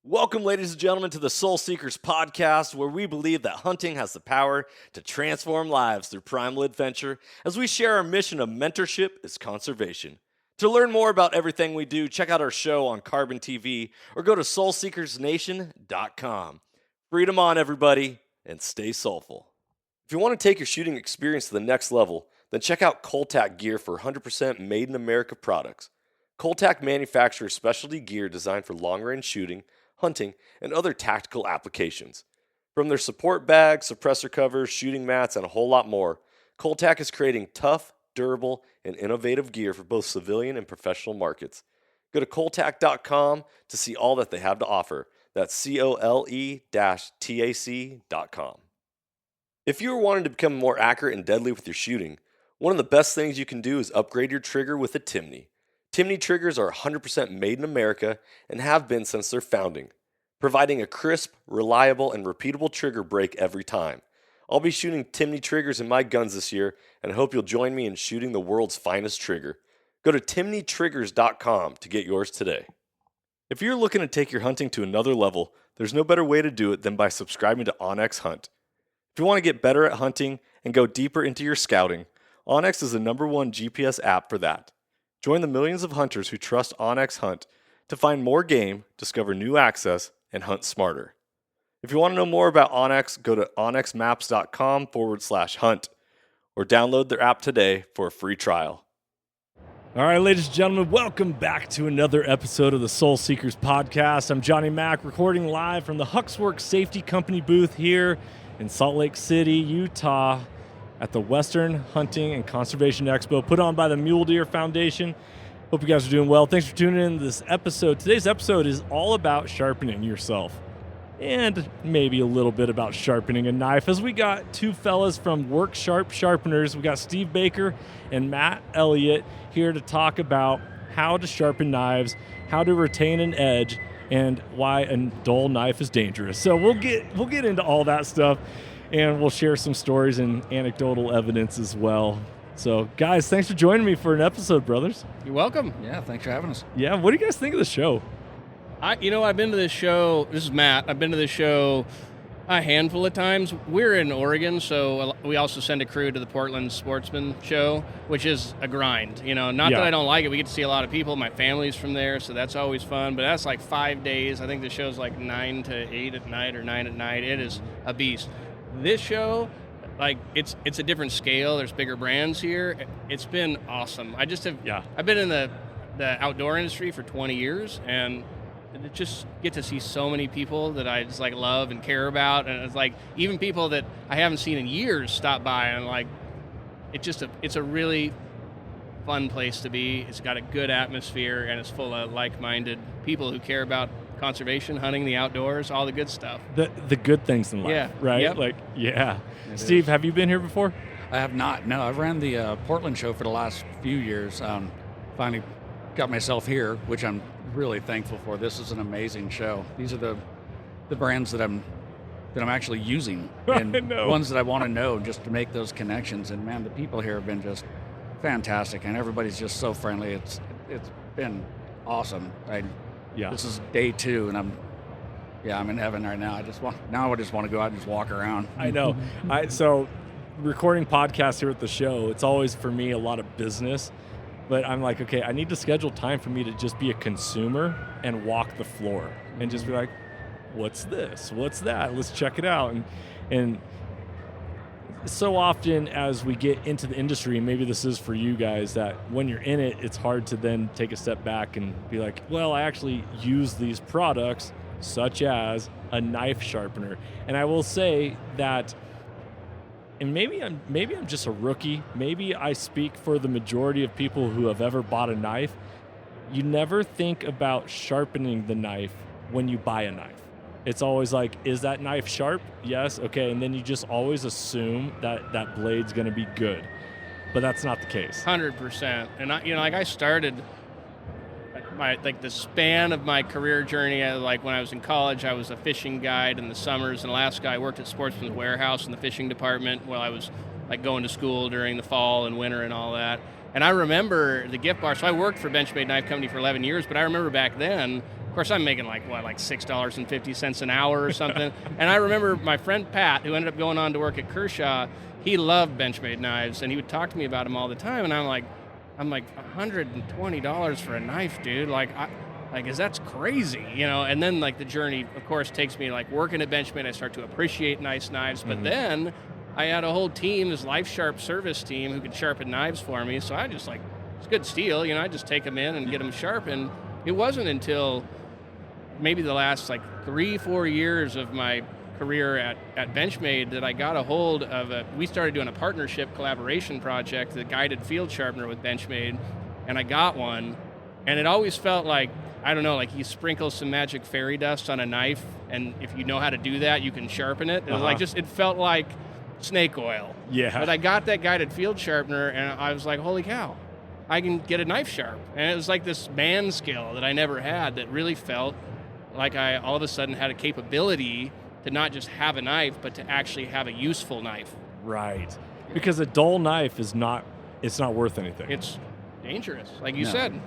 Welcome, ladies and gentlemen, to the Soul Seekers podcast, where we believe that hunting has the power to transform lives through primal adventure as we share our mission of mentorship is conservation. To learn more about everything we do, check out our show on Carbon TV or go to soulseekersnation.com. Freedom on, everybody, and stay soulful. If you want to take your shooting experience to the next level, then check out Coltac gear for 100% made in America products. Coltac manufactures specialty gear designed for long-range shooting, hunting, and other tactical applications. From their support bags, suppressor covers, shooting mats, and a whole lot more, Coltac is creating tough, durable, and innovative gear for both civilian and professional markets. Go to coltac.com to see all that they have to offer. That's cole-tac.com. If you are wanting to become more accurate and deadly with your shooting, one of the best things you can do is upgrade your trigger with a Timney. Timney triggers are 100% made in America and have been since their founding, providing a crisp, reliable, and repeatable trigger break every time. I'll be shooting Timney triggers in my guns this year, and I hope you'll join me in shooting the world's finest trigger. Go to timneytriggers.com to get yours today. If you're looking to take your hunting to another level, there's no better way to do it than by subscribing to onX Hunt. If you want to get better at hunting and go deeper into your scouting, onX is the #1 GPS app for that. Join the millions of hunters who trust onX Hunt to find more game, discover new access, and hunt smarter. If you want to know more about onX, go to onxmaps.com/hunt or download their app today for a free trial. All right, ladies and gentlemen, welcome back to another episode of the Soul Seekers podcast. I'm Johnny Mack, recording live from the Huxwrx Safety Co booth here in Salt Lake City, Utah, at the Western Hunting and Conservation Expo, put on by the Mule Deer Foundation. Hope you guys are doing well. Thanks for tuning in to this episode. Today's episode is all about sharpening yourself, and maybe a little bit about sharpening a knife, as we got two fellas from Huxwrx Sharpeners. We got Steve Baker and Matt Elliott here to talk about how to sharpen knives, how to retain an edge, and why a dull knife is dangerous. So we'll get into all that stuff, and we'll share some stories and anecdotal evidence as well. So, guys, thanks for joining me for an episode, brothers. You're welcome. Yeah, thanks for having us. Yeah, what do you guys think of the show? I've been to this show. This is Matt. I've been to this show a handful of times. We're in Oregon, so we also send a crew to the Portland Sportsman Show, which is a grind. Not that I don't like it. We get to see a lot of people. My family's from there, so that's always fun. But that's like 5 days. I think the show's like 9 to 8 at night or 9 at night. It is a beast. This show, it's a different scale. There's bigger brands here. It's been awesome. I've been in the outdoor industry for 20 years, and just get to see so many people that I just love and care about, and it's even people that I haven't seen in years stop by, and it's a really fun place to be. It's got a good atmosphere, and it's full of like-minded people who care about conservation, hunting, the outdoors, all the good stuff. The good things in life, yeah, right? Yep. Steve, have you been here before? I have not. No, I've ran the Portland show for the last few years. Finally got myself here, which I'm really thankful for. This is an amazing show. These are the brands that I'm actually using, and ones that I want to know just to make those connections. And man, the people here have been just fantastic, and everybody's just so friendly. It's been awesome. This is day 2, and I'm in heaven right now. I just want to go out and just walk around. I know. So recording podcasts here at the show, it's always for me a lot of business, but I'm like, okay, I need to schedule time for me to just be a consumer and walk the floor and just be like, what's this? What's that? Let's check it out. And so often as we get into the industry, and maybe this is for you guys, that when you're in it, it's hard to then take a step back and be like, well, I actually use these products, such as a knife sharpener. And I will say that, and maybe I'm just a rookie, maybe I speak for the majority of people who have ever bought a knife, you never think about sharpening the knife when you buy a knife. It's always like, is that knife sharp? Yes, okay, and then you just always assume that blade's going to be good, but that's not the case. 100%. And I started the span of my career journey. When I was in college, I was a fishing guide in the summers in Alaska. I worked at Sportsman's Warehouse in the fishing department while I was going to school during the fall and winter and all that. And I remember the gift bar. So I worked for Benchmade Knife Company for 11 years, but I remember back then course, I'm making like $6.50 an hour or something. And I remember my friend Pat, who ended up going on to work at Kershaw, he loved Benchmade knives, and he would talk to me about them all the time. And I'm like, $120 for a knife, dude. That's crazy, And then like the journey, of course, takes me like working at Benchmade. I start to appreciate nice knives, but then I had a whole team, this Life Sharp service team, who could sharpen knives for me. So I just it's good steel, I just take them in and get them sharpened. It wasn't until maybe the last 3-4 years of my career at Benchmade that I got a hold of we started doing a partnership collaboration project, the Guided Field Sharpener with Benchmade, and I got one, and it always felt like, I don't know, like you sprinkle some magic fairy dust on a knife, and if you know how to do that, you can sharpen it. It was it felt like snake oil. Yeah. But I got that Guided Field Sharpener, and I was like, holy cow, I can get a knife sharp. And it was like this man skill that I never had that really felt like I all of a sudden had a capability to not just have a knife, but to actually have a useful knife. Right. Because a dull knife it's not worth anything. It's dangerous, like you said.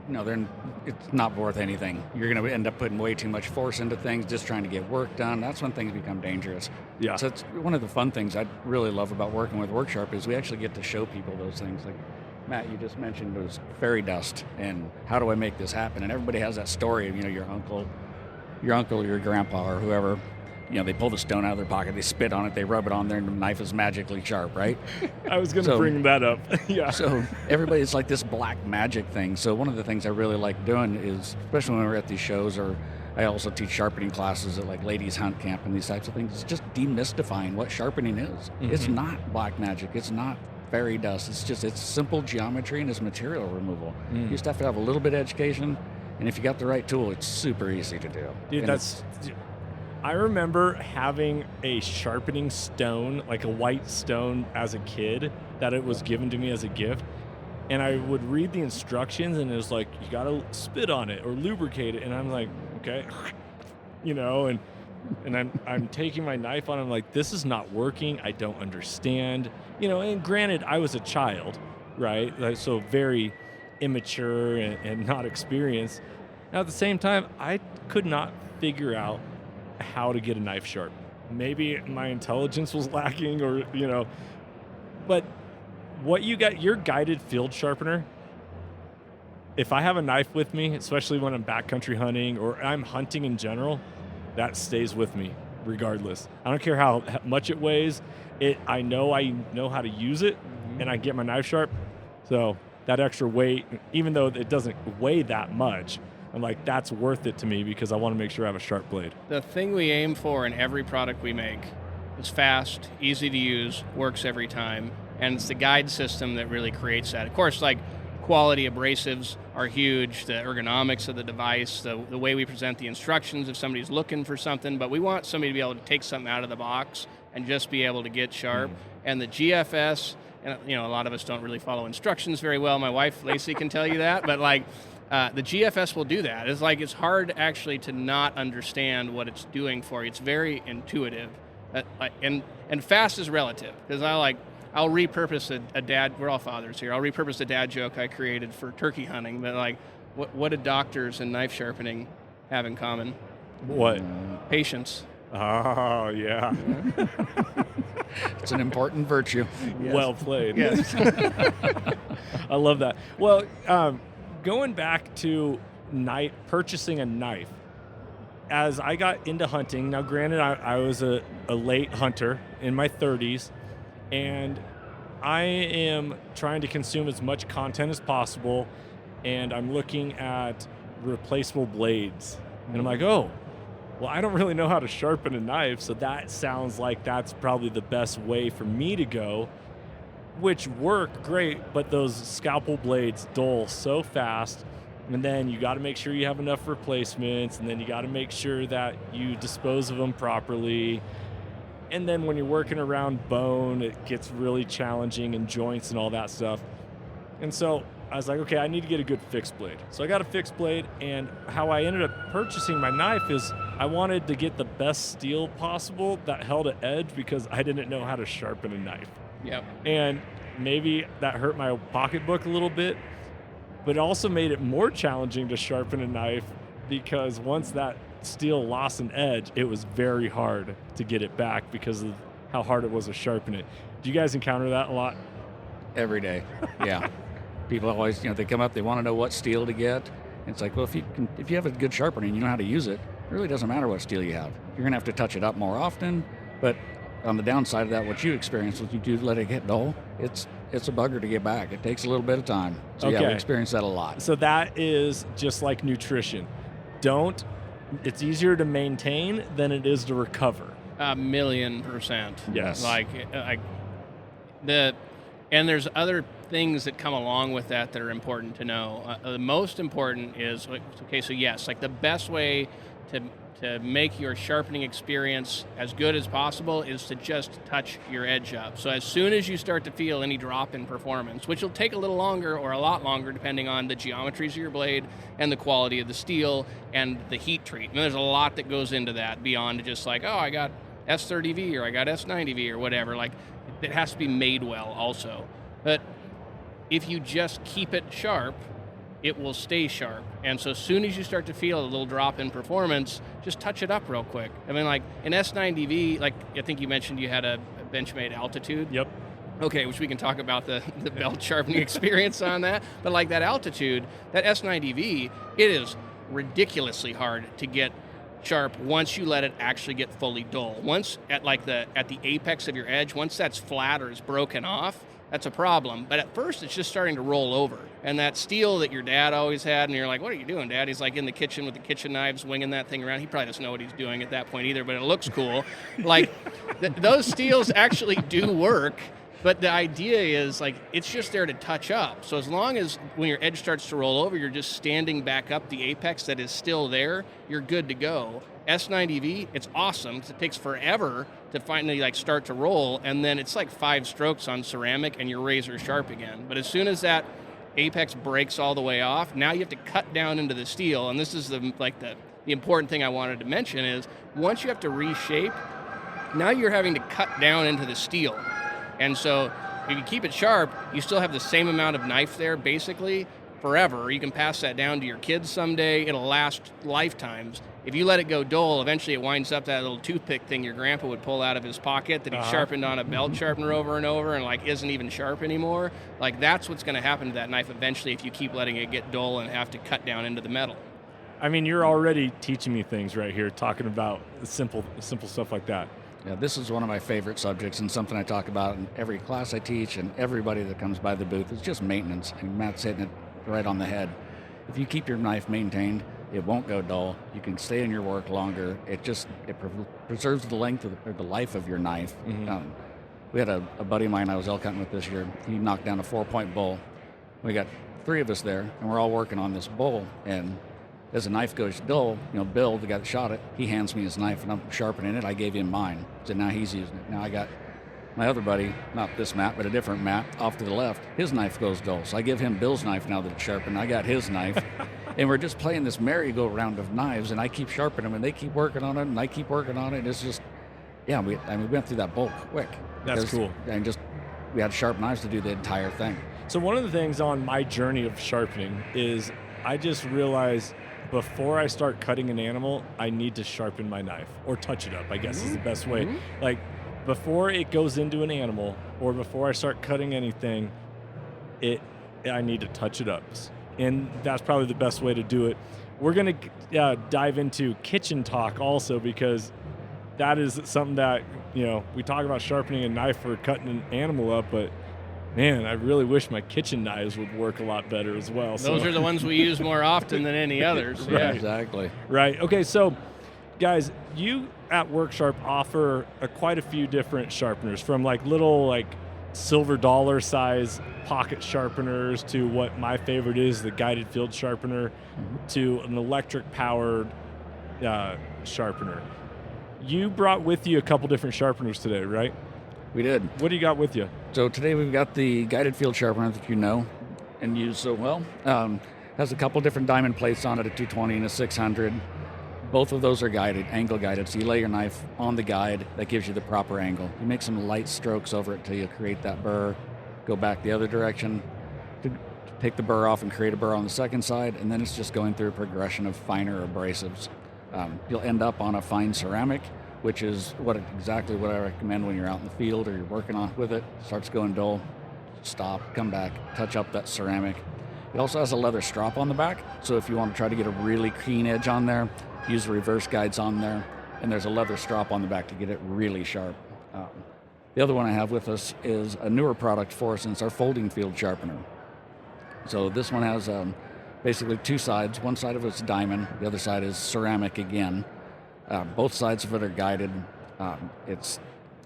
No, it's not worth anything. You're going to end up putting way too much force into things, just trying to get work done. That's when things become dangerous. Yeah. So it's one of the fun things I really love about working with Worksharp is we actually get to show people those things. Like, Matt, you just mentioned those fairy dust and how do I make this happen? And everybody has that story of, your uncle, your grandpa, or whoever. They pull the stone out of their pocket, they spit on it, they rub it on there, and the knife is magically sharp, right? I was going to bring that up. Yeah. So everybody, it's like this black magic thing. So one of the things I really like doing is, especially when we're at these shows, or I also teach sharpening classes at like ladies hunt camp and these types of things, it's just demystifying what sharpening is. It's not black magic. It's not fairy dust. It's simple geometry and it's material removal. You just have to have a little bit of education, and if you got the right tool, it's super easy to do. Dude, I remember having a sharpening stone, like a white stone as a kid, that it was given to me as a gift. And I would read the instructions, and it was like, you got to spit on it or lubricate it. And I'm like, okay, and I'm taking my knife on. I'm like, this is not working. I don't understand. And granted, I was a child, right? So very immature and not experienced. Now, at the same time, I could not figure out how to get a knife sharp. Maybe my intelligence was lacking, or but what you got, your Guided Field Sharpener, if I have a knife with me, especially when I'm backcountry hunting or I'm hunting in general, that stays with me regardless. I don't care how much it weighs. I know how to use it, and I get my knife sharp. So that extra weight, even though it doesn't weigh that much, I'm like, that's worth it to me because I want to make sure I have a sharp blade. The thing we aim for in every product we make is fast, easy to use, works every time, and it's the guide system that really creates that. Of course, quality abrasives are huge, the ergonomics of the device, the way we present the instructions if somebody's looking for something, but we want somebody to be able to take something out of the box and just be able to get sharp. And the GFS, and a lot of us don't really follow instructions very well. My wife, Lacey, can tell you that, but the GFS will do that. It's hard actually to not understand what it's doing for you. It's very intuitive, and fast is relative, because I'll repurpose a dad. We're all fathers here. I'll repurpose a dad joke I created for turkey hunting. But what do doctors and knife sharpening have in common? What? Patience. Oh yeah. It's an important virtue. Yes. Well played. Yes. I love that. Well, going back to purchasing a knife, as I got into hunting, now granted I was a late hunter in my 30s, and I am trying to consume as much content as possible, and I'm looking at replaceable blades. And I'm like, oh, well, I don't really know how to sharpen a knife, so that sounds like that's probably the best way for me to go, which work great, but those scalpel blades dull so fast. And then you got to make sure you have enough replacements, and then you got to make sure that you dispose of them properly. And then when you're working around bone, it gets really challenging, and joints and all that stuff. And so I was like, okay, I need to get a good fixed blade. So I got a fixed blade, and how I ended up purchasing my knife is I wanted to get the best steel possible that held an edge, because I didn't know how to sharpen a knife. Yep. And maybe that hurt my pocketbook a little bit, but it also made it more challenging to sharpen a knife because once that steel lost an edge, it was very hard to get it back because of how hard it was to sharpen it. Do you guys encounter that a lot? Every day, yeah. People always, they come up, they want to know what steel to get. It's like, well, if you have a good sharpener and you know how to use it, it really doesn't matter what steel you have. You're gonna have to touch it up more often, but on the downside of that, what you experience, if you do let it get dull, it's a bugger to get back. It takes a little bit of time. So yeah, we experience that a lot. So that is just like nutrition. It's easier to maintain than it is to recover. 1,000,000%. Yes. And there's other things that come along with that are important to know. The most important is, the best way to make your sharpening experience as good as possible is to just touch your edge up. So as soon as you start to feel any drop in performance, which will take a little longer or a lot longer depending on the geometries of your blade and the quality of the steel and the heat treatment. There's a lot that goes into that beyond just like, oh, I got S30V or I got S90V or whatever. Like, it has to be made well also. But if you just keep it sharp, it will stay sharp. And so as soon as you start to feel a little drop in performance, just touch it up real quick. I mean, like an S90V, like I think you mentioned you had a Benchmade altitude. Yep. Okay, which we can talk about the belt sharpening experience on that. But like that altitude, that S90V, it is ridiculously hard to get sharp once you let it actually get fully dull. Once at the apex of your edge, once that's flat or is broken off, that's a problem. But at first, it's just starting to roll over. And that steel that your dad always had, and you're like, what are you doing, Dad? He's like in the kitchen with the kitchen knives, winging that thing around. He probably doesn't know what he's doing at that point either, but it looks cool. Those steels actually do work, but the idea is, it's just there to touch up. So as long as when your edge starts to roll over, you're just standing back up the apex that is still there, you're good to go. S90V, it's awesome because it takes forever to finally start to roll, and then it's like 5 strokes on ceramic and you're razor sharp again. But as soon as that apex breaks all the way off, now you have to cut down into the steel, and this is the important thing I wanted to mention is once you have to reshape, now you're having to cut down into the steel. And so if you keep it sharp, you still have the same amount of knife there basically forever. You can pass that down to your kids someday. It'll last lifetimes. If you let it go dull, eventually it winds up that little toothpick thing your grandpa would pull out of his pocket that he sharpened on a belt sharpener over and over and isn't even sharp anymore. That's what's going to happen to that knife eventually if you keep letting it get dull and have to cut down into the metal. I mean, you're already teaching me things right here, talking about simple stuff like that. Yeah, this is one of my favorite subjects and something I talk about in every class I teach and everybody that comes by the booth. It's just maintenance, and Matt's hitting it right on the head. If you keep your knife maintained, it won't go dull. You can stay in your work longer. It preserves the length or the life of your knife. Mm-hmm. We had a buddy of mine I was elk hunting with this year. He knocked down a 4-point bull. We got 3 of us there, and we're all working on this bull. And as the knife goes dull, Bill, the guy that shot it, he hands me his knife, and I'm sharpening it. I gave him mine. So now he's using it. Now I got my other buddy, not this Matt, but a different Matt, off to the left. His knife goes dull. So I give him Bill's knife now that it's sharpened. I got his knife. And we're just playing this merry-go-round of knives, and I keep sharpening them, and they keep working on it, and I keep working on it. It's just, we went through that bull quick. That's cool. And we had sharp knives to do the entire thing. So one of the things on my journey of sharpening is I just realized before I start cutting an animal, I need to sharpen my knife or touch it up, I guess is the best way. Mm-hmm. Before it goes into an animal or before I start cutting anything, I need to touch it up. And that's probably the best way to do it. We're going to dive into kitchen talk also, because that is something that, we talk about sharpening a knife for cutting an animal up, but man, I really wish my kitchen knives would work a lot better as well. Those are the ones we use more often than any others. Right. Yeah, exactly. Right. Okay, so guys, you at WorkSharp offer quite a few different sharpeners, from little silver dollar size pocket sharpeners to what my favorite is, the Guided Field Sharpener, to an electric powered sharpener. You brought with you a couple different sharpeners today, right? We did. What do you got with you? So today we've got the Guided Field Sharpener that you know and use so well. Has a couple different diamond plates on it, a 220 and a 600. Both of those are guided, angle guided, so you lay your knife on the guide. That gives you the proper angle. You make some light strokes over it till you create that burr, go back the other direction. take the burr off and create a burr on the second side, and then it's just going through a progression of finer abrasives. You'll end up on a fine ceramic, which is exactly what I recommend when you're out in the field or you're working on with it. Starts going dull, stop, come back, touch up that ceramic. It also has a leather strop on the back, so if you want to try to get a really keen edge on there, use the reverse guides on there, and there's a leather strop on the back to get it really sharp. The other one I have with us is a newer product for us, and it's our folding field sharpener. So this one has basically two sides. One side of it's diamond, the other side is ceramic again. Both sides of it are guided. It's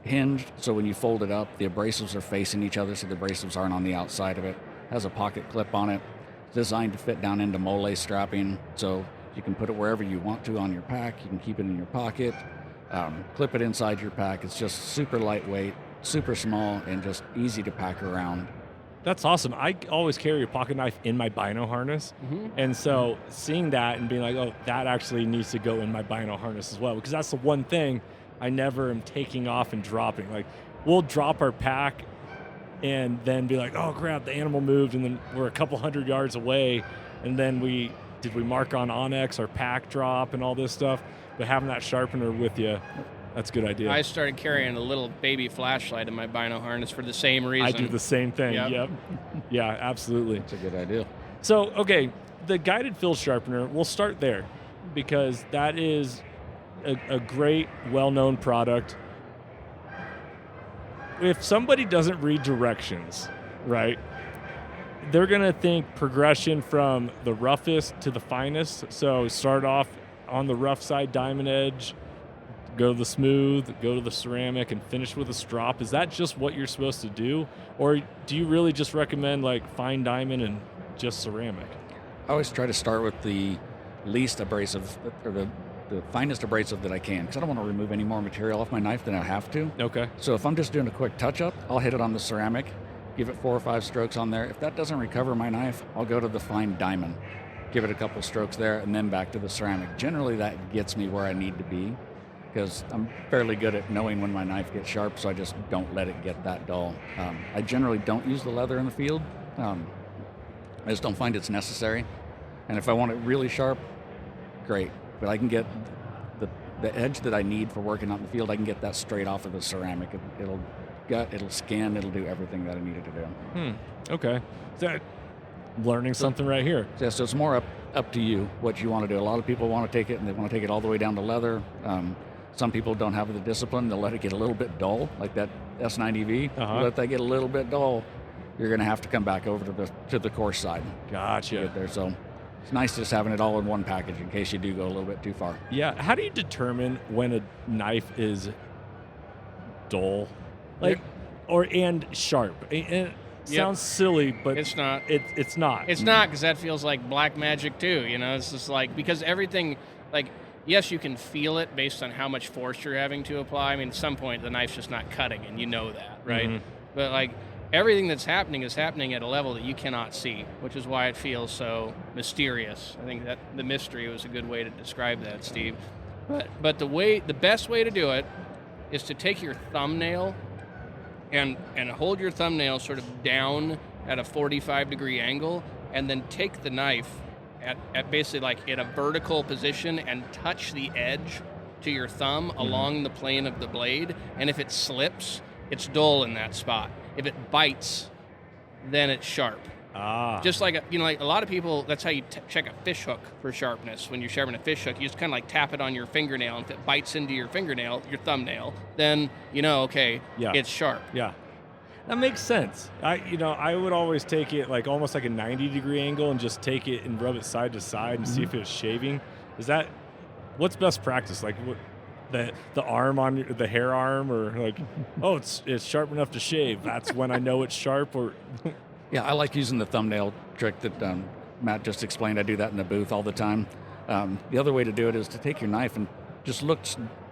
hinged, so when you fold it up, the abrasives are facing each other, so the abrasives aren't on the outside of it. It has a pocket clip on it. It's designed to fit down into mole strapping, so you can put it wherever you want to on your pack. You can keep it in your pocket, clip it inside your pack. It's just super lightweight, super small, and just easy to pack around. That's awesome. I always carry a pocket knife in my bino harness. And so seeing that and being like, oh, that actually needs to go in my bino harness as well, because that's the one thing I never am taking off and dropping. Like, we'll drop our pack and then be like, oh, crap, the animal moved, and then we're a couple 100 yards away, and then did we mark on Onyx or pack drop and all this stuff? But having that sharpener with you, that's a good idea. I started carrying a little baby flashlight in my bino harness for the same reason. I do the same thing. Yep. Yeah, absolutely. It's a good idea. So, okay, the Guided Field Sharpener, we'll start there because that is a great, well-known product. If somebody doesn't read directions, right, they're going to think progression from the roughest to the finest. So start off on the rough side, diamond edge, go to the smooth, go to the ceramic, and finish with a strop. Is that just what you're supposed to do? Or do you really just recommend like fine diamond and just ceramic? I always try to start with the least abrasive, or the finest abrasive that I can, because I don't want to remove any more material off my knife than I have to. Okay. So if I'm just doing a quick touch-up, I'll hit it on the ceramic, give it 4 or 5 strokes on there. If that doesn't recover my knife, I'll go to the fine diamond, give it a couple strokes there, and then back to the ceramic. Generally, that gets me where I need to be, because I'm fairly good at knowing when my knife gets sharp, so I just don't let it get that dull. I generally don't use the leather in the field. I just don't find it's necessary. And if I want it really sharp, great. But I can get the edge that I need for working out in the field, I can get that straight off of the ceramic. It'll gut, it'll skin, it'll do everything that I need it to do. Okay. So, learning something right here. Yeah, so it's more up to you what you want to do. A lot of people want to take it, and they want to take it all the way down to leather. Some people don't have the discipline. They'll let it get a little bit dull, like that S90V. Let that get a little bit dull, you're going to have to come back over to the coarse side. Gotcha. To get there. So it's nice just having it all in one package in case you do go a little bit too far. Yeah. How do you determine when a knife is dull, and sharp? And sounds silly, but it's not. It's not. It's not, because that feels like black magic too. You know, it's just like, because everything, like, yes, you can feel it based on how much force you're having to apply. I mean, at some point the knife's just not cutting, and you know that, right? But like, everything that's happening is happening at a level that you cannot see, which is why it feels so mysterious. I think that the mystery was a good way to describe that, Steve. But the best way to do it is to take your thumbnail and hold your thumbnail sort of down at a 45-degree angle, and then take the knife at basically like in a vertical position and touch the edge to your thumb along the plane of the blade. And if it slips, it's dull in that spot. If it bites, then it's sharp. Just like like a lot of people, that's how you check a fish hook for sharpness. When you're sharpening a fish hook, you just kind of like tap it on your fingernail, and if it bites into your fingernail, your thumbnail, then it's sharp. Yeah. That makes sense. I would always take it like almost like a 90-degree angle and just take it and rub it side to side and see if it's shaving. What's best practice? Like what, the arm on the hair arm, or like, oh, it's sharp enough to shave. That's when I know it's sharp. Or yeah, I like using the thumbnail trick that Matt just explained. I do that in the booth all the time. The other way to do it is to take your knife and just look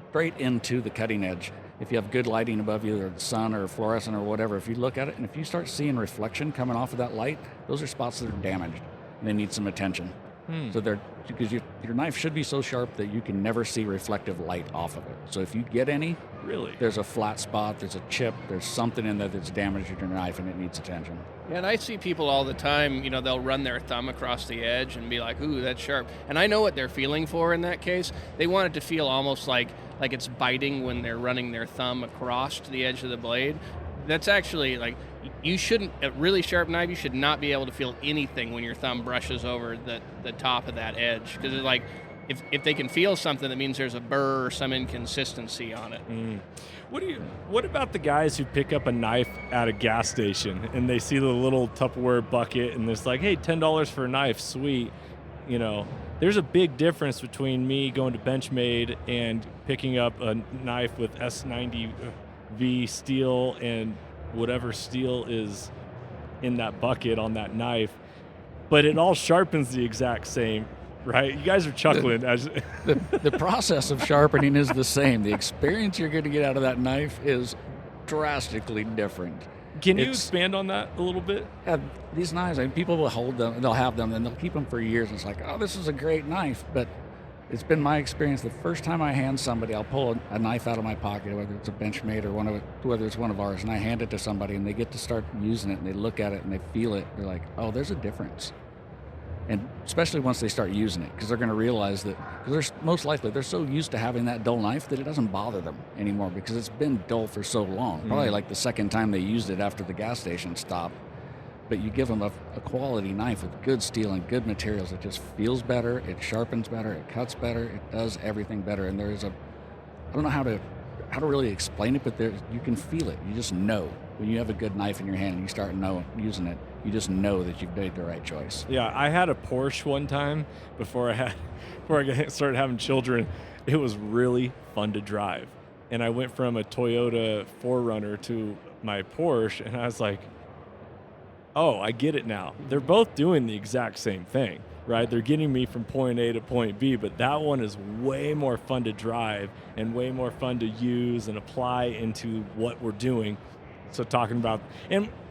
straight into the cutting edge. If you have good lighting above you, or the sun or fluorescent or whatever, if you look at it and if you start seeing reflection coming off of that light, those are spots that are damaged and they need some attention. So because your knife should be so sharp that you can never see reflective light off of it. So if you get any, there's a flat spot, there's a chip, there's something in there that's damaging your knife and it needs attention. Yeah, and I see people all the time, they'll run their thumb across the edge and be like, ooh, that's sharp. And I know what they're feeling for in that case. They want it to feel almost like it's biting when they're running their thumb across to the edge of the blade. That's actually you shouldn't, a really sharp knife, you should not be able to feel anything when your thumb brushes over the top of that edge. Because it's if they can feel something, that means there's a burr or some inconsistency on it. What about the guys who pick up a knife at a gas station and they see the little Tupperware bucket and it's like, hey, $10 for a knife, sweet. There's a big difference between me going to Benchmade and picking up a knife with S90V steel and whatever steel is in that bucket on that knife, but it all sharpens the exact same, right? You guys are chuckling. The process of sharpening is the same. The experience you're going to get out of that knife is drastically different. Can you expand on that a little bit? Yeah, these knives, people will hold them, they'll have them, and they'll keep them for years. And it's like, oh, this is a great knife, but it's been my experience. The first time I hand somebody, I'll pull a knife out of my pocket, whether it's a Benchmade or whether it's one of ours, and I hand it to somebody, and they get to start using it, and they look at it, and they feel it. They're like, oh, there's a difference. And especially once they start using it, because they're going to realize that, because most likely they're so used to having that dull knife that it doesn't bother them anymore because it's been dull for so long. Probably like the second time they used it after the gas station stopped. But you give them a quality knife with good steel and good materials. It just feels better, it sharpens better, it cuts better, it does everything better. And I don't know how to really explain it, but you can feel it. You just know. When you have a good knife in your hand and you start using it, you just know that you've made the right choice. Yeah, I had a Porsche one time before I started having children. It was really fun to drive. And I went from a Toyota 4Runner to my Porsche, and I was like, oh, I get it now. They're both doing the exact same thing, right? They're getting me from point A to point B, but that one is way more fun to drive and way more fun to use and apply into what we're doing. So talking about...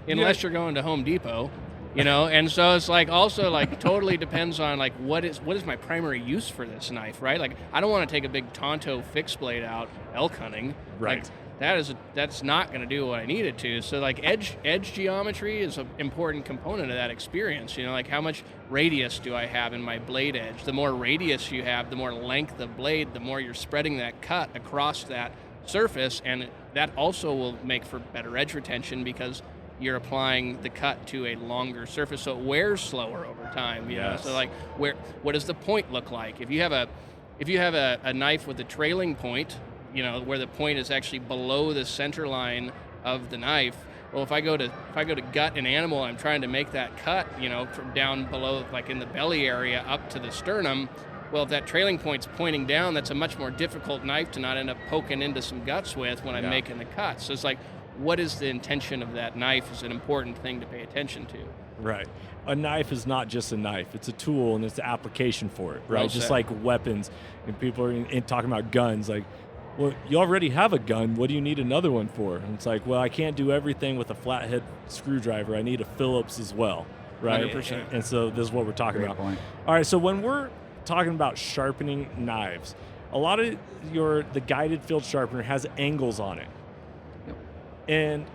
Unless you're going to Home Depot, and so it's also totally depends on what is my primary use for this knife, right? I don't want to take a big Tonto fixed blade out elk hunting. Right. That's not going to do what I need it to. So edge geometry is an important component of that experience. How much radius do I have in my blade edge? The more radius you have, the more length of blade, the more you're spreading that cut across that surface, and that also will make for better edge retention because you're applying the cut to a longer surface, so it wears slower over time. Yes. So what does the point look like? If you have a knife with a trailing point, where the point is actually below the center line of the knife. Well, if I go to gut an animal, I'm trying to make that cut, from down below, in the belly area up to the sternum. Well, if that trailing point's pointing down, that's a much more difficult knife to not end up poking into some guts with when I'm making the cut. So it's what is the intention of that knife is an important thing to pay attention to. Right. A knife is not just a knife. It's a tool, and it's an application for it, right? Well just said. like weapons. And people are talking about guns, well, you already have a gun. What do you need another one for? And it's well, I can't do everything with a flathead screwdriver. I need a Phillips as well, right? 100%. And so this is what we're talking Great about. point. All right, so when we're talking about sharpening knives, a lot of the Guided Field Sharpener has angles on it. Yep. And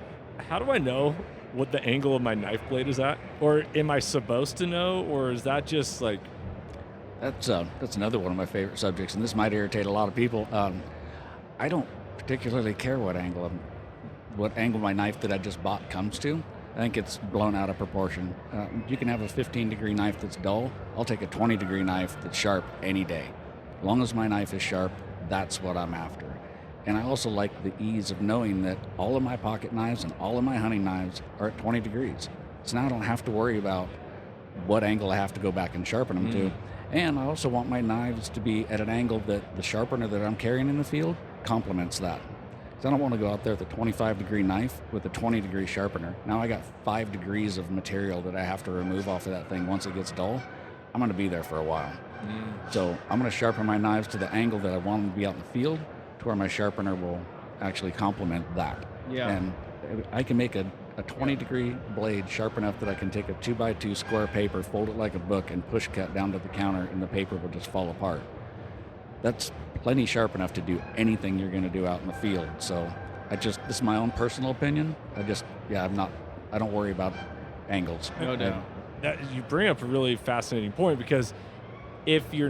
how do I know what the angle of my knife blade is at? Or am I supposed to know? Or is that just That's another one of my favorite subjects, and this might irritate a lot of people. I don't particularly care what angle my knife that I just bought comes to. I think it's blown out of proportion. You can have a 15-degree knife that's dull. I'll take a 20-degree knife that's sharp any day. As long as my knife is sharp, that's what I'm after. And I also like the ease of knowing that all of my pocket knives and all of my hunting knives are at 20 degrees. So now I don't have to worry about what angle I have to go back and sharpen them to. And I also want my knives to be at an angle that the sharpener that I'm carrying in the field complements that. So I don't want to go out there with a 25-degree knife with a 20-degree sharpener. Now I got 5 degrees of material that I have to remove off of that thing once it gets dull. I'm going to be there for a while. So I'm going to sharpen my knives to the angle that I want them to be out in the field, to where my sharpener will actually complement that. Yeah. And I can make a a 20-degree blade sharp enough that I can take a 2x2 square paper, fold it like a book, and push cut down to the counter, and the paper will just fall apart. That's plenty sharp enough to do anything you're going to do out in the field. So this is my own personal opinion. I don't worry about angles. No doubt. You bring up a really fascinating point, because if you're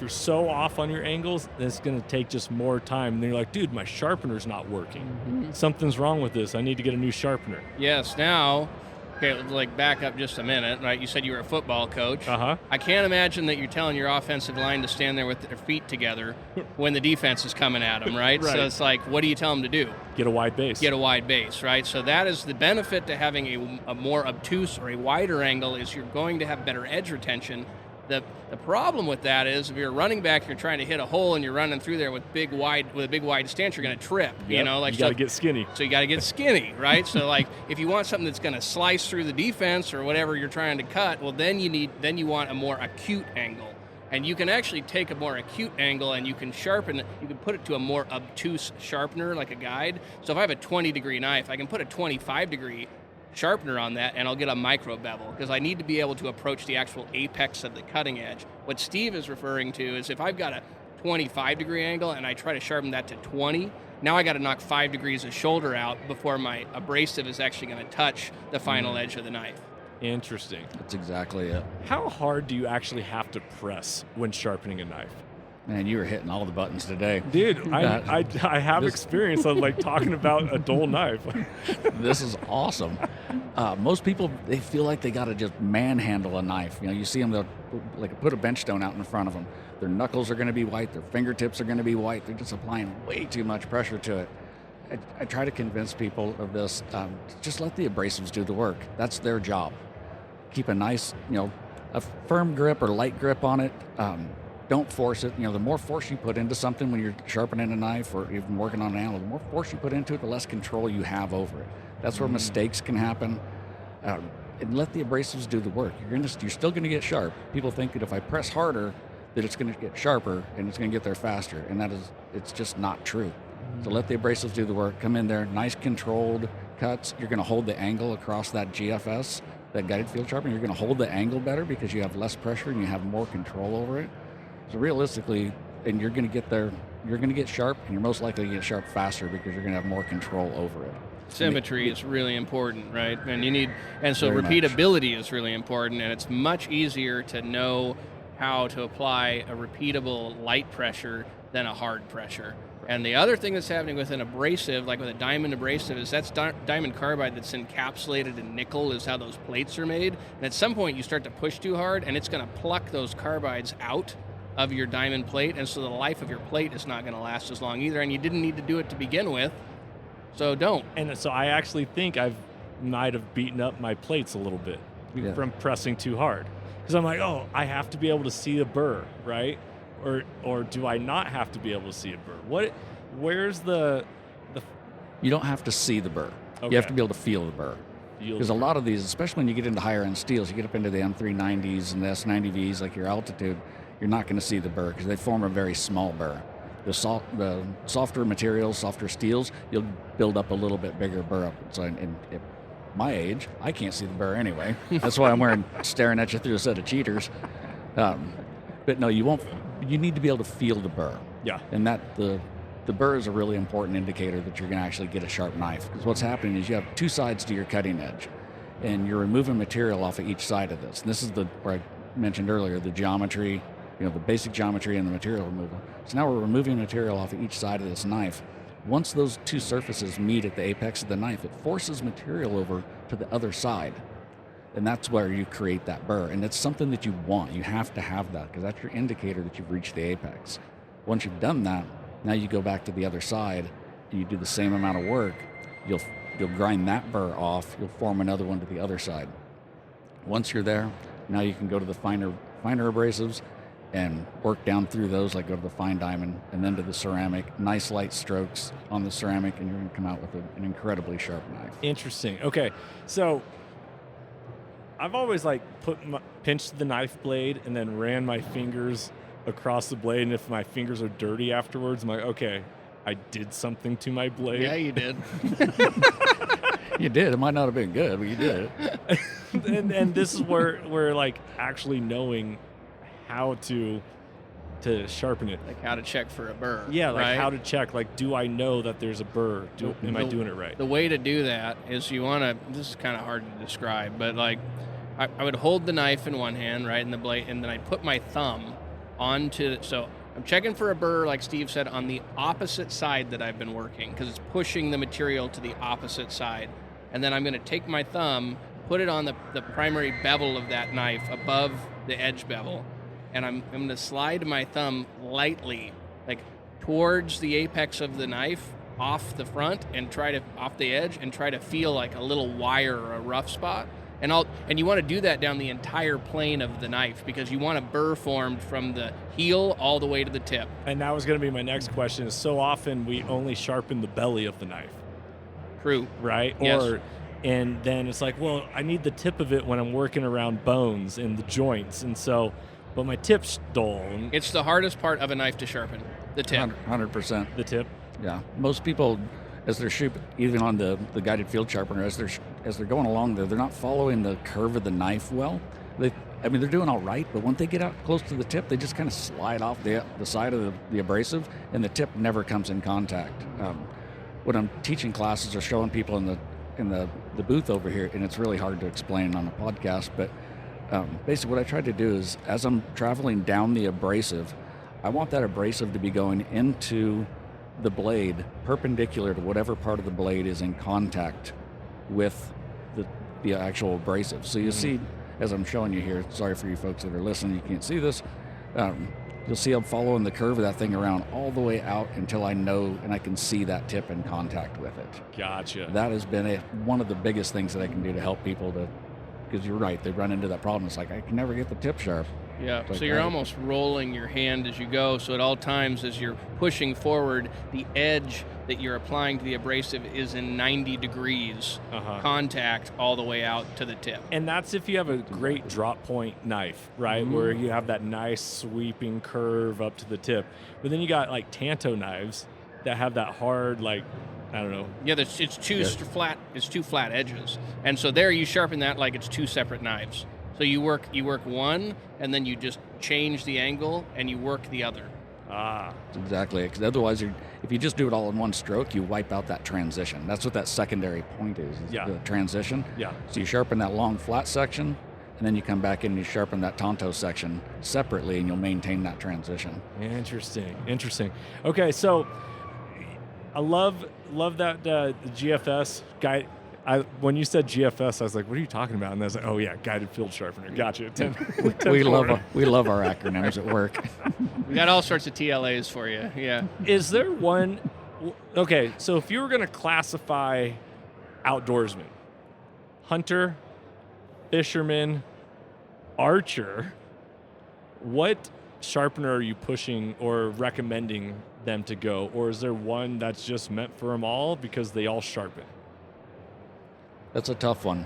so off on your angles, then it's going to take just more time. And then you're like, dude, my sharpener's not working. Mm-hmm. Something's wrong with this. I need to get a new sharpener. Yes. Now, okay, like back up just a minute, right? You said you were a football coach. Uh-huh. I can't imagine that you're telling your offensive line to stand there with their feet together when the defense is coming at them, right? Right. So it's like, what do you tell them to do? Get a wide base. Get a wide base, right? So that is the benefit to having a more obtuse or a wider angle, is you're going to have better edge retention. The problem with that is, if you're a running back, you're trying to hit a hole and you're running through there with a big wide stance, you're going to trip. Yep. You know, like, you got to get skinny. So you got to get skinny, right? So like, if you want something that's going to slice through the defense or whatever you're trying to cut, well, then you want a more acute angle. And you can actually take a more acute angle and you can sharpen it. You can put it to a more obtuse sharpener, like a guide. So if I have a 20-degree knife, I can put a 25-degree sharpener on that, and I'll get a micro bevel, because I need to be able to approach the actual apex of the cutting edge. What Steve is referring to is, if I've got a 25-degree angle and I try to sharpen that to 20, now I got to knock 5 degrees of shoulder out before my abrasive is actually going to touch the final edge of the knife. Interesting. That's exactly it. How hard do you actually have to press when sharpening a knife? Man, you were hitting all the buttons today. Dude, I have experience on like talking about a dull knife. This is awesome. Most people, they feel like they got to just manhandle a knife. You know, you see them, they'll like put a bench stone out in front of them. Their knuckles are going to be white. Their fingertips are going to be white. They're just applying way too much pressure to it. I try to convince people of this. Just let the abrasives do the work. That's their job. Keep a nice, a firm grip or light grip on it. Don't force it. The more force you put into something when you're sharpening a knife or even working on an angle, the more force you put into it, the less control you have over it. That's where mistakes can happen. And let the abrasives do the work. You're still going to get sharp. People think that if I press harder, that it's going to get sharper and it's going to get there faster, and it's just not true. So let the abrasives do the work. Come in there, nice controlled cuts. You're going to hold the angle across that GFS, that guided field sharpener. You're going to hold the angle better because you have less pressure and you have more control over it. So realistically, and you're going to get there, you're going to get sharp, and you're most likely to get sharp faster because you're going to have more control over it. Symmetry is really important, right? And so Very repeatability is really important, and it's much easier to know how to apply a repeatable light pressure than a hard pressure. And the other thing that's happening with an abrasive, like with a diamond abrasive, is that's diamond carbide that's encapsulated in nickel is how those plates are made. And at some point you start to push too hard, and it's going to pluck those carbides out of your diamond plate, and so the life of your plate is not going to last as long either, and you didn't need to do it to begin with, so don't. And so I actually think I might have beaten up my plates a little bit from pressing too hard, because I'm like, oh, I have to be able to see a burr, right? Or do I not have to be able to see a burr? Where's the You don't have to see the burr. Okay. You have to be able to feel the burr. Because a lot of these, especially when you get into higher end steels, you get up into the M390s and the S90Vs, like your altitude, you're not going to see the burr because they form a very small burr. The softer materials, softer steels, you'll build up a little bit bigger burr up. So at my age, I can't see the burr anyway. That's why I'm staring at you through a set of cheaters. But no, you won't. You need to be able to feel the burr. Yeah. And that the burr is a really important indicator that you're going to actually get a sharp knife. Because what's happening is you have two sides to your cutting edge, and you're removing material off of each side of this. And this is where I mentioned earlier, the geometry, the basic geometry and the material removal. So now we're removing material off of each side of this knife. Once those two surfaces meet at the apex of the knife, it forces material over to the other side. And that's where you create that burr. And it's something that you want. You have to have that because that's your indicator that you've reached the apex. Once you've done that, now you go back to the other side and you do the same amount of work. You'll grind that burr off. You'll form another one to the other side. Once you're there, now you can go to the finer abrasives and work down through those, like go to the fine diamond and then to the ceramic. Nice light strokes on the ceramic, and you're going to come out with an incredibly sharp knife. Interesting. Okay, so I've always pinched the knife blade and then ran my fingers across the blade, and if my fingers are dirty afterwards, I'm like, okay, I did something to my blade. Yeah, you did. You did. It might not have been good, but you did it. and this is where like actually knowing how to sharpen it. Like how to check for a burr. Yeah, like right? how to check. Like, do I know that there's a burr? Am I doing it right? The way to do that is you want to. This is kind of hard to describe, but like I would hold the knife in one hand, right, in the blade, and then I'd put my thumb onto. So I'm checking for a burr, like Steve said, on the opposite side that I've been working because it's pushing the material to the opposite side, and then I'm going to take my thumb, put it on the primary bevel of that knife above the edge bevel. And I'm going to slide my thumb lightly, like towards the apex of the knife, off the front, and off the edge, and try to feel like a little wire or a rough spot. And you want to do that down the entire plane of the knife because you want a burr formed from the heel all the way to the tip. And that was going to be my next question. Is so often we only sharpen the belly of the knife. True. Right? Yes. And then it's like, well, I need the tip of it when I'm working around bones and the joints, and so. But my tip's dull. It's the hardest part of a knife to sharpen, the tip. 100%. The tip? Yeah. Most people, as they're even on the Guided Field Sharpener, as they're going along there, they're not following the curve of the knife well. They're doing all right, but when they get out close to the tip, they just kind of slide off the side of the abrasive, and the tip never comes in contact. When I'm teaching classes or showing people in the booth over here, and it's really hard to explain on a podcast, but basically what I try to do is as I'm traveling down the abrasive, I want that abrasive to be going into the blade perpendicular to whatever part of the blade is in contact with the actual abrasive. So you see, as I'm showing you here, sorry for you folks that are listening, you can't see this, you'll see I'm following the curve of that thing around all the way out until I know and I can see that tip in contact with it. Gotcha. That has been one of the biggest things that I can do to help people because you're right, they run into that problem. It's like, I can never get the tip sharp. Yeah, Like so you're almost rolling your hand as you go, so at all times as you're pushing forward, the edge that you're applying to the abrasive is in 90 degrees contact all the way out to the tip. And that's if you have a great drop point knife, right? Mm-hmm. Where you have that nice sweeping curve up to the tip. But then you got like Tanto knives that have that hard, like, I don't know. Yeah, it's two flat edges. And so there you sharpen that like it's two separate knives. So you work one, and then you just change the angle, and you work the other. Exactly, because otherwise, if you just do it all in one stroke, you wipe out that transition. That's what that secondary point is the transition. Yeah. So you sharpen that long flat section, and then you come back in and you sharpen that Tanto section separately, and you'll maintain that transition. Interesting. Okay, so I love that GFS guy. When you said GFS, I was like, "What are you talking about?" And I was like, "Oh yeah, Guided Field Sharpener." Gotcha. We love our acronyms at work. We got all sorts of TLAs for you. Yeah. Is there one? Okay, so if you were going to classify outdoorsman, hunter, fisherman, archer, what sharpener are you pushing or recommending them to go? Or is there one that's just meant for them all because they all sharpen? That's a tough one.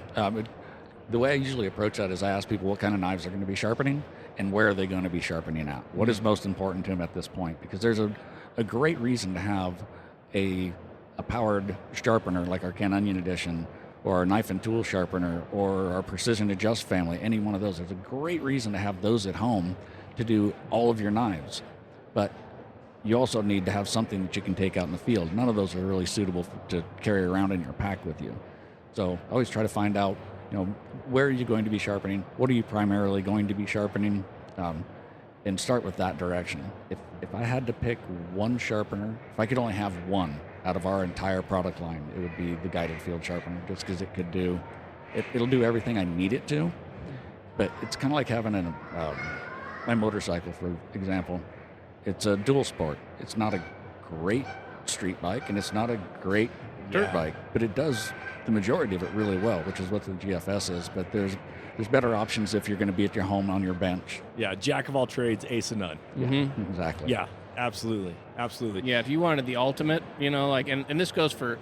The way I usually approach that is I ask people what kind of knives they're going to be sharpening and where are they going to be sharpening at. What is most important to them at this point? Because there's a great reason to have a powered sharpener like our Can Onion Edition or our knife and tool sharpener or our Precision Adjust family, any one of those. There's a great reason to have those at home to do all of your knives. But you also need to have something that you can take out in the field. None of those are really suitable to carry around in your pack with you. So I always try to find out, where are you going to be sharpening? What are you primarily going to be sharpening? And start with that direction. If I had to pick one sharpener, if I could only have one out of our entire product line, it would be the Guided Field Sharpener, just because it'll do everything I need it to. But it's kind of like having my motorcycle, for example. It's a dual sport. It's not a great street bike, and it's not a great dirt bike, but it does the majority of it really well, which is what the GFS is. But there's better options if you're going to be at your home on your bench. Yeah, jack of all trades, ace of none. Mm-hmm. Exactly. Yeah, absolutely. Yeah, if you wanted the ultimate, and this goes for,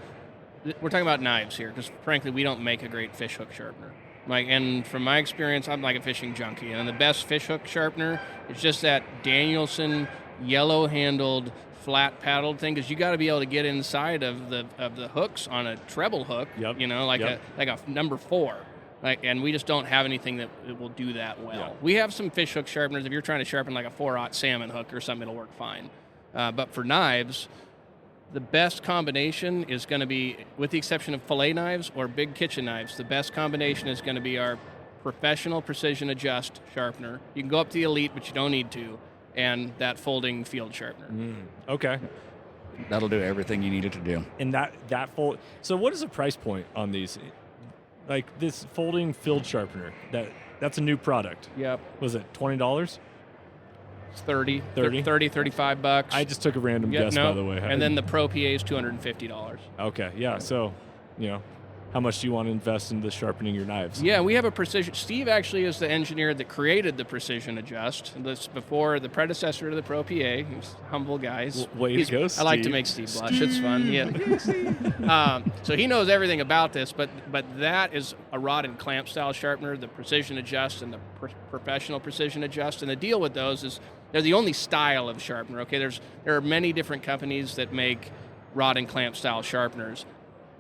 we're talking about knives here, because frankly, we don't make a great fish hook sharpener. And from my experience, I'm like a fishing junkie, and the best fish hook sharpener is just that Danielson yellow-handled flat paddled thing, because you got to be able to get inside of the hooks on a treble hook. Yep. Like Yep. a number 4. And we just don't have anything that will do that well. Yeah. We have some fish hook sharpeners. If you're trying to sharpen like a 4/0 salmon hook or something, it'll work fine. But for knives, the best combination is going to be, with the exception of fillet knives or big kitchen knives, the best combination is going to be our professional precision adjust sharpener. You can go up to the Elliott, but you don't need to, and that folding field sharpener. Okay. That'll do everything you need it to do. And that fold. So what is the price point on these? Like this folding field sharpener, that's a new product. Yep. Was it $20? It's 30, 30? 30, $35. I just took a random guess, by the way. And then the Pro PA is $250. Okay, yeah. So, how much do you want to invest into sharpening your knives? Yeah, we have a precision. Steve actually is the engineer that created the precision adjust. This before the predecessor to the Pro PA. He's a humble guy. Way to go, I like to Steve. make Steve blush. It's fun. Yeah. So he knows everything about this, but that is a rod and clamp style sharpener, the precision adjust and the professional precision adjust. And the deal with those is they're the only style of sharpener. Okay, there are many different companies that make rod and clamp style sharpeners.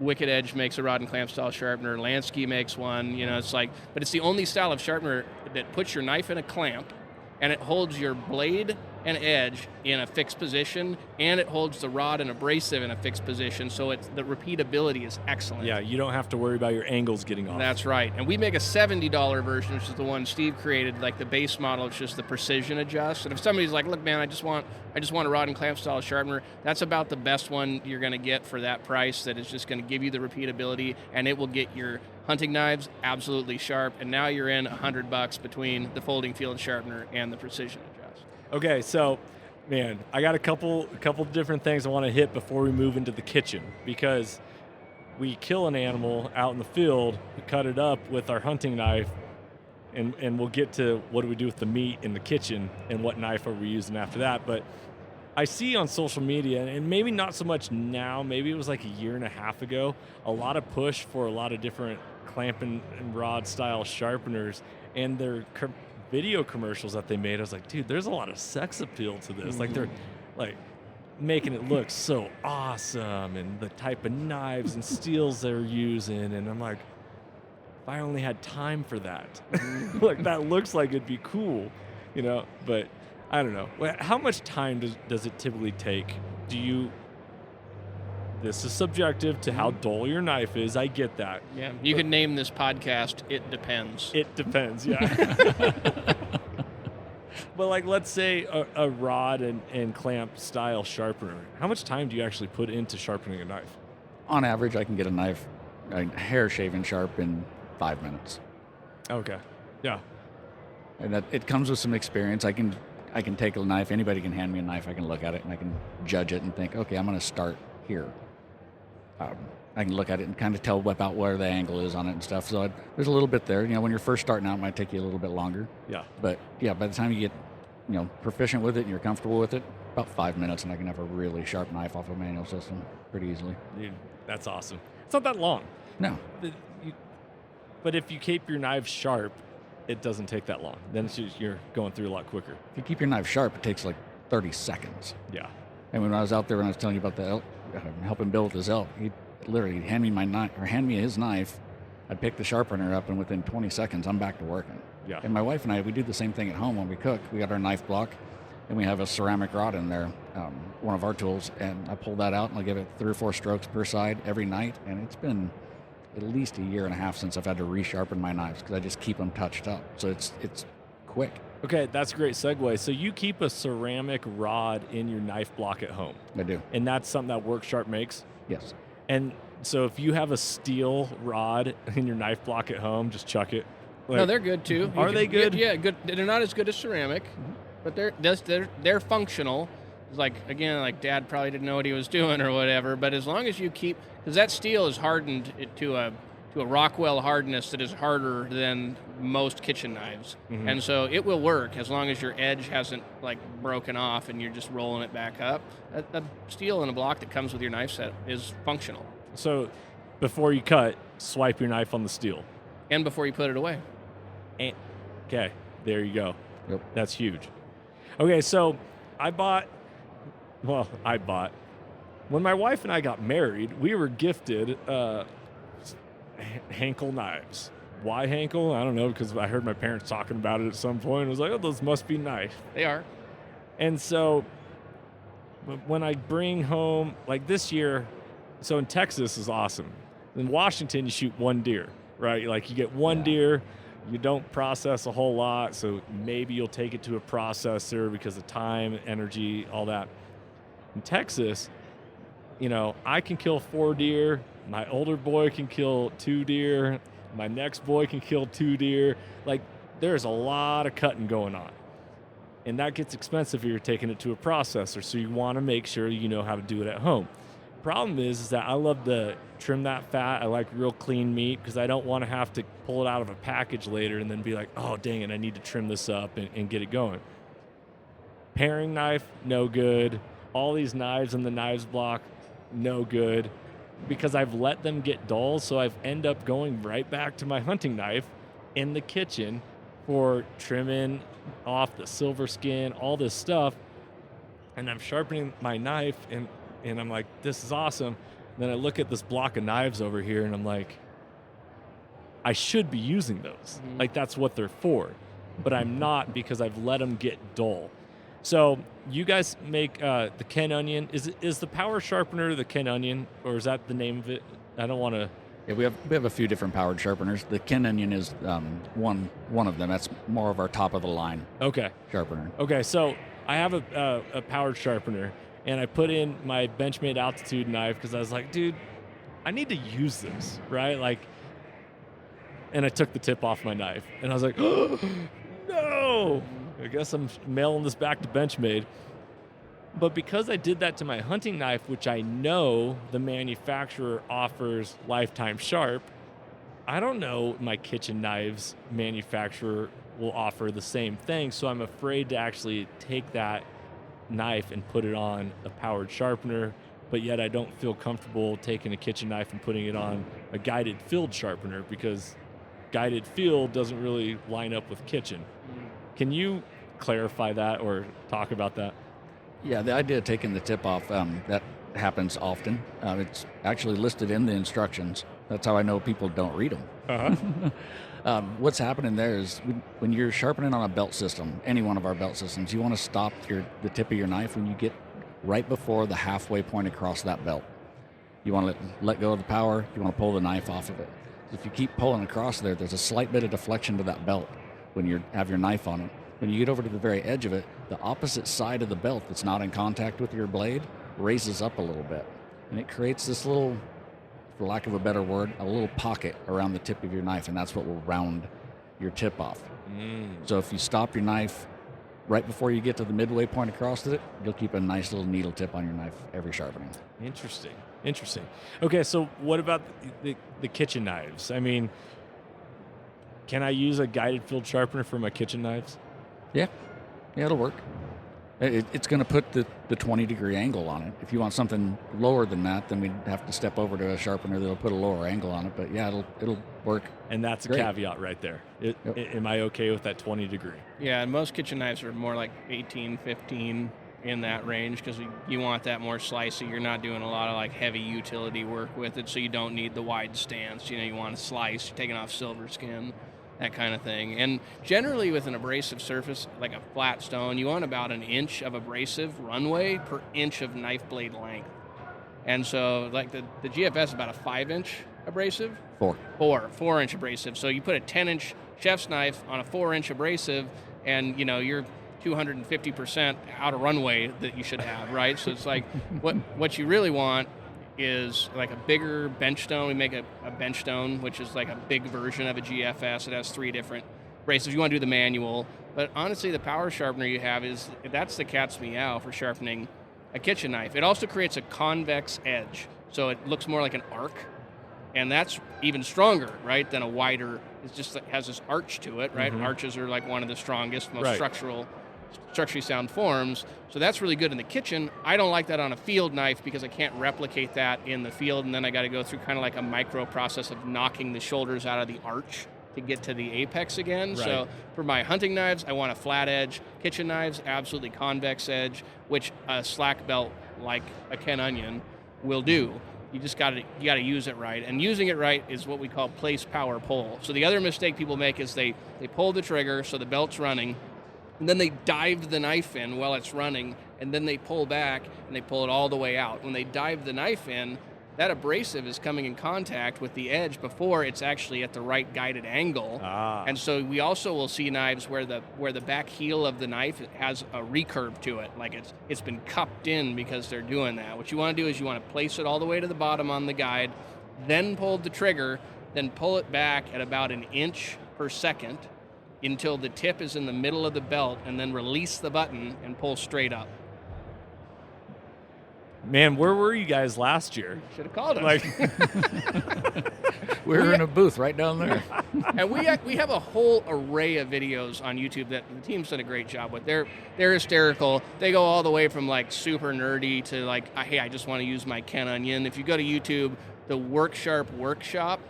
Wicked Edge makes a rod and clamp style sharpener. Lansky makes one. But it's the only style of sharpener that puts your knife in a clamp, and it holds your blade and edge in a fixed position, and it holds the rod and abrasive in a fixed position. So the repeatability is excellent. Yeah, you don't have to worry about your angles getting off. That's right. And we make a $70 version, which is the one Steve created, like the base model, which is the precision adjust. And if somebody's like, look, man, I just want a rod and clamp style sharpener, that's about the best one you're going to get for that price, that is just going to give you the repeatability, and it will get your hunting knives absolutely sharp. And now you're in $100 between the folding field sharpener and the precision adjust. Okay, so, man, I got a couple different things I want to hit before we move into the kitchen, because we kill an animal out in the field, we cut it up with our hunting knife, and we'll get to what do we do with the meat in the kitchen and what knife are we using after that. But I see on social media, and maybe not so much now, maybe it was like a year and a half ago, a lot of push for a lot of different clamp and rod style sharpeners, and their video commercials that they made. I was like, dude, there's a lot of sex appeal to this. Like, they're like making it look so awesome, and the type of knives and steels they're using, and I'm like, if I only had time for that. Like, that looks like it'd be cool, but I don't know. How much time does it typically take? This is subjective to how dull your knife is. I get that. Yeah, you could name this podcast, It Depends. It depends, yeah. But like, let's say a rod and clamp style sharpener. How much time do you actually put into sharpening a knife? On average, I can get a knife, hair shaven sharp in 5 minutes. Okay, yeah. And that it comes with some experience. I can take a knife. Anybody can hand me a knife. I can look at it and I can judge it and think, okay, I'm going to start here. I can look at it and kind of tell about where the angle is on it and stuff. So there's a little bit there. When you're first starting out, it might take you a little bit longer. Yeah. But yeah, by the time you get, proficient with it and you're comfortable with it, about 5 minutes, and I can have a really sharp knife off a manual system pretty easily. Dude, that's awesome. It's not that long. No. But if you keep your knives sharp, it doesn't take that long. Then you're going through a lot quicker. If you keep your knife sharp, it takes like 30 seconds. Yeah. And when I was out there, when I was telling you about the elk, helping Bill with his elk, he'd literally hand me my knife, or hand me his knife. I'd pick the sharpener up, and within 20 seconds, I'm back to working. Yeah. And my wife and I, we do the same thing at home when we cook. We got our knife block, and we have a ceramic rod in there, one of our tools, and I pull that out, and I give it 3 or 4 strokes per side every night, and it's been at least a year and a half since I've had to resharpen my knives, because I just keep them touched up. So it's quick. Okay, that's a great segue. So you keep a ceramic rod in your knife block at home. I do. And that's something that WrxSharp makes? Yes. And so if you have a steel rod in your knife block at home, just chuck it. No, they're good too. Are they good? Yeah, good. They're not as good as ceramic, but they're functional. It's like Dad probably didn't know what he was doing or whatever. But as long as you keep, because that steel is hardened to a Rockwell hardness that is harder than most kitchen knives, and so it will work as long as your edge hasn't broken off and you're just rolling it back up. The steel in a block that comes with your knife set is functional. So before you cut, swipe your knife on the steel. And before you put it away. Okay, there you go. Yep. That's huge. Okay, so I bought well, I bought. When my wife and I got married, we were gifted Henkel knives. Why Henkel? I don't know, because I heard my parents talking about it at some point. I was like, oh, those must be nice. They are. And so when I bring home, like this year, so in Texas is awesome. In Washington, you shoot one deer, right? Like you get one deer, you don't process a whole lot, so maybe you'll take it to a processor because of time, energy, all that. In Texas, you know, I can kill 4 deer. My older boy can kill 2 deer. My next boy can kill 2 deer. Like, there's a lot of cutting going on. And that gets expensive if you're taking it to a processor, so you want to make sure you know how to do it at home. Problem is that I love to trim that fat. I like real clean meat because I don't want to have to pull it out of a package later and then be like, oh, dang it, I need to trim this up and get it going. Paring knife, no good. All these knives in the knives block, no good. Because I've let them get dull, so I've end up going right back to my hunting knife in the kitchen for trimming off the silver skin, all this stuff. And I'm sharpening my knife, and I'm like, this is awesome. And then I look at this block of knives over here, and I'm like, I should be using those. Mm-hmm. Like, that's what they're for. But I'm not, because I've let them get dull. So you guys make the Ken Onion. Is the power sharpener the Ken Onion, or is that the name of it? I don't want to. Yeah, we have a few different powered sharpeners. The Ken Onion is one of them. That's more of our top of the line sharpener. Okay, so I have a powered sharpener, and I put in my Benchmade Altitude knife because I was like, dude, I need to use this, right? Like, and I took the tip off my knife, and I was like, oh, no! I guess I'm mailing this back to Benchmade. But because I did that to my hunting knife, which I know the manufacturer offers lifetime sharp, I don't know my kitchen knives manufacturer will offer the same thing. So I'm afraid to actually take that knife and put it on a powered sharpener, but yet I don't feel comfortable taking a kitchen knife and putting it on a guided field sharpener because guided field doesn't really line up with kitchen. Can you clarify that or talk about that? Yeah, the idea of taking the tip off, that happens often. It's actually listed in the instructions. That's how I know people don't read them. Uh-huh. What's happening there is when you're sharpening on a belt system, any one of our belt systems, you want to stop the tip of your knife when you get right before the halfway point across that belt. You want to let go of the power. You want to pull the knife off of it. If you keep pulling across there's a slight bit of deflection to that belt when you have your knife on it. When you get over to the very edge of it, the opposite side of the belt that's not in contact with your blade raises up a little bit. And it creates this little, for lack of a better word, a little pocket around the tip of your knife, and that's what will round your tip off. So if you stop your knife right before you get to the midway point across it, you'll keep a nice little needle tip on your knife every sharpening. Interesting. Okay, so what about the kitchen knives? I mean, can I use a guided field sharpener for my kitchen knives? Yeah, it'll work. It's going to put the 20-degree angle on it. If you want something lower than that, then we'd have to step over to a sharpener that'll put a lower angle on it. But yeah, it'll work. And that's great. A caveat right there. Am I okay with that 20-degree? Yeah, and most kitchen knives are more like 18, 15 in that range because you want that more slicey. You're not doing a lot of like heavy utility work with it, so you don't need the wide stance. You know, you want to slice, you're taking off silver skin, that kind of thing. And generally with an abrasive surface, like a flat stone, you want about 1 inch of abrasive runway per inch of knife blade length. And so like the GFS is about a 5-inch abrasive? 4-inch abrasive. So you put a 10-inch chef's knife on a 4-inch abrasive and, you know, you're 250% out of runway that you should have, right? So it's like what you really want is like a bigger bench stone. We make a bench stone, which is like a big version of a GFS. It has 3 different abrasives. You want to do the manual. But honestly, the power sharpener you have that's the cat's meow for sharpening a kitchen knife. It also creates a convex edge. So it looks more like an arc. And that's even stronger, right, than a wider. It just has this arch to it, right? Mm-hmm. Arches are like one of the strongest, most structurally sound forms. So that's really good in the kitchen. I don't like that on a field knife because I can't replicate that in the field, and then I got to go through kind of like a micro process of knocking the shoulders out of the arch to get to the apex again. Right. So for my hunting knives, I want a flat edge. Kitchen knives, absolutely convex edge, which a slack belt like a Ken Onion will do. You just got to use it right, and using it right is what we call place, power, pull. So the other mistake people make is they pull the trigger so the belt's running, and then they dive the knife in while it's running, and then they pull back and they pull it all the way out. When they dive the knife in, that abrasive is coming in contact with the edge before it's actually at the right guided angle. And so we also will see knives where the back heel of the knife has a recurve to it, like it's been cupped in because they're doing that. What you want to do is you want to place it all the way to the bottom on the guide, then pull the trigger, then pull it back at about 1 inch per second until the tip is in the middle of the belt, and then release the button and pull straight up. Man, where were you guys last year? Should have called us. Like, We were in a booth right down there. And we have a whole array of videos on YouTube that the team's done a great job with. They're hysterical. They go all the way from like super nerdy to like, hey, I just want to use my Ken Onion. If you go to YouTube, the Worksharp Workshop,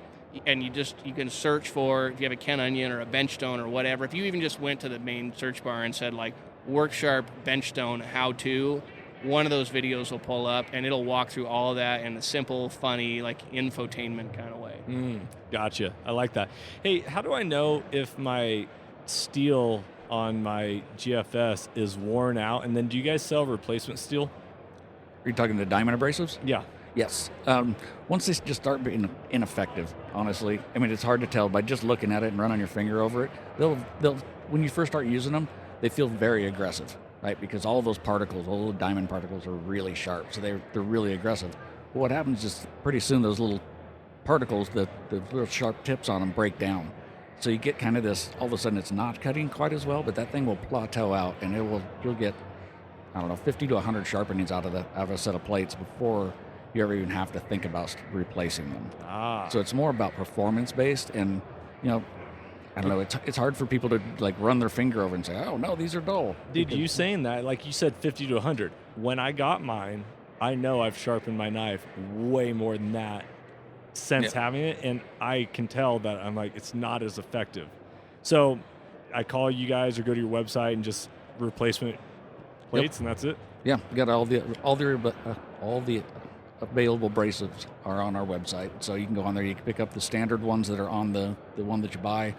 and you can search for, if you have a Ken Onion or a Benchstone or whatever, if you even just went to the main search bar and said like Worksharp Benchstone how to, one of those videos will pull up, and it'll walk through all of that in a simple, funny, like infotainment kind of way. Gotcha. I like that. Hey, how do I know if my steel on my GFS is worn out? And then do you guys sell replacement steel? Are you talking the diamond abrasives? Yeah. Yes. Once they just start being ineffective, honestly, I mean, it's hard to tell by just looking at it and running your finger over it. They'll when you first start using them, they feel very aggressive, right? Because all those particles, all the diamond particles, are really sharp, so they're really aggressive. But what happens is pretty soon those little particles, the little sharp tips on them, break down. So you get kind of this. All of a sudden, it's not cutting quite as well, but that thing will plateau out, and you'll get, I don't know, 50 to 100 sharpenings out of a set of plates before you ever even have to think about replacing them. So it's more about performance based, and I don't know. It's hard for people to like run their finger over and say, "Oh no, these are dull." Dude, you saying that, like you said, 50 to 100. When I got mine, I know I've sharpened my knife way more than that since having it, and I can tell that I'm like, it's not as effective. So I call you guys or go to your website and just replacement plates, and that's it. Yeah, we got all the available abrasives are on our website, so you can go on there. You can pick up the standard ones that are on the one that you buy.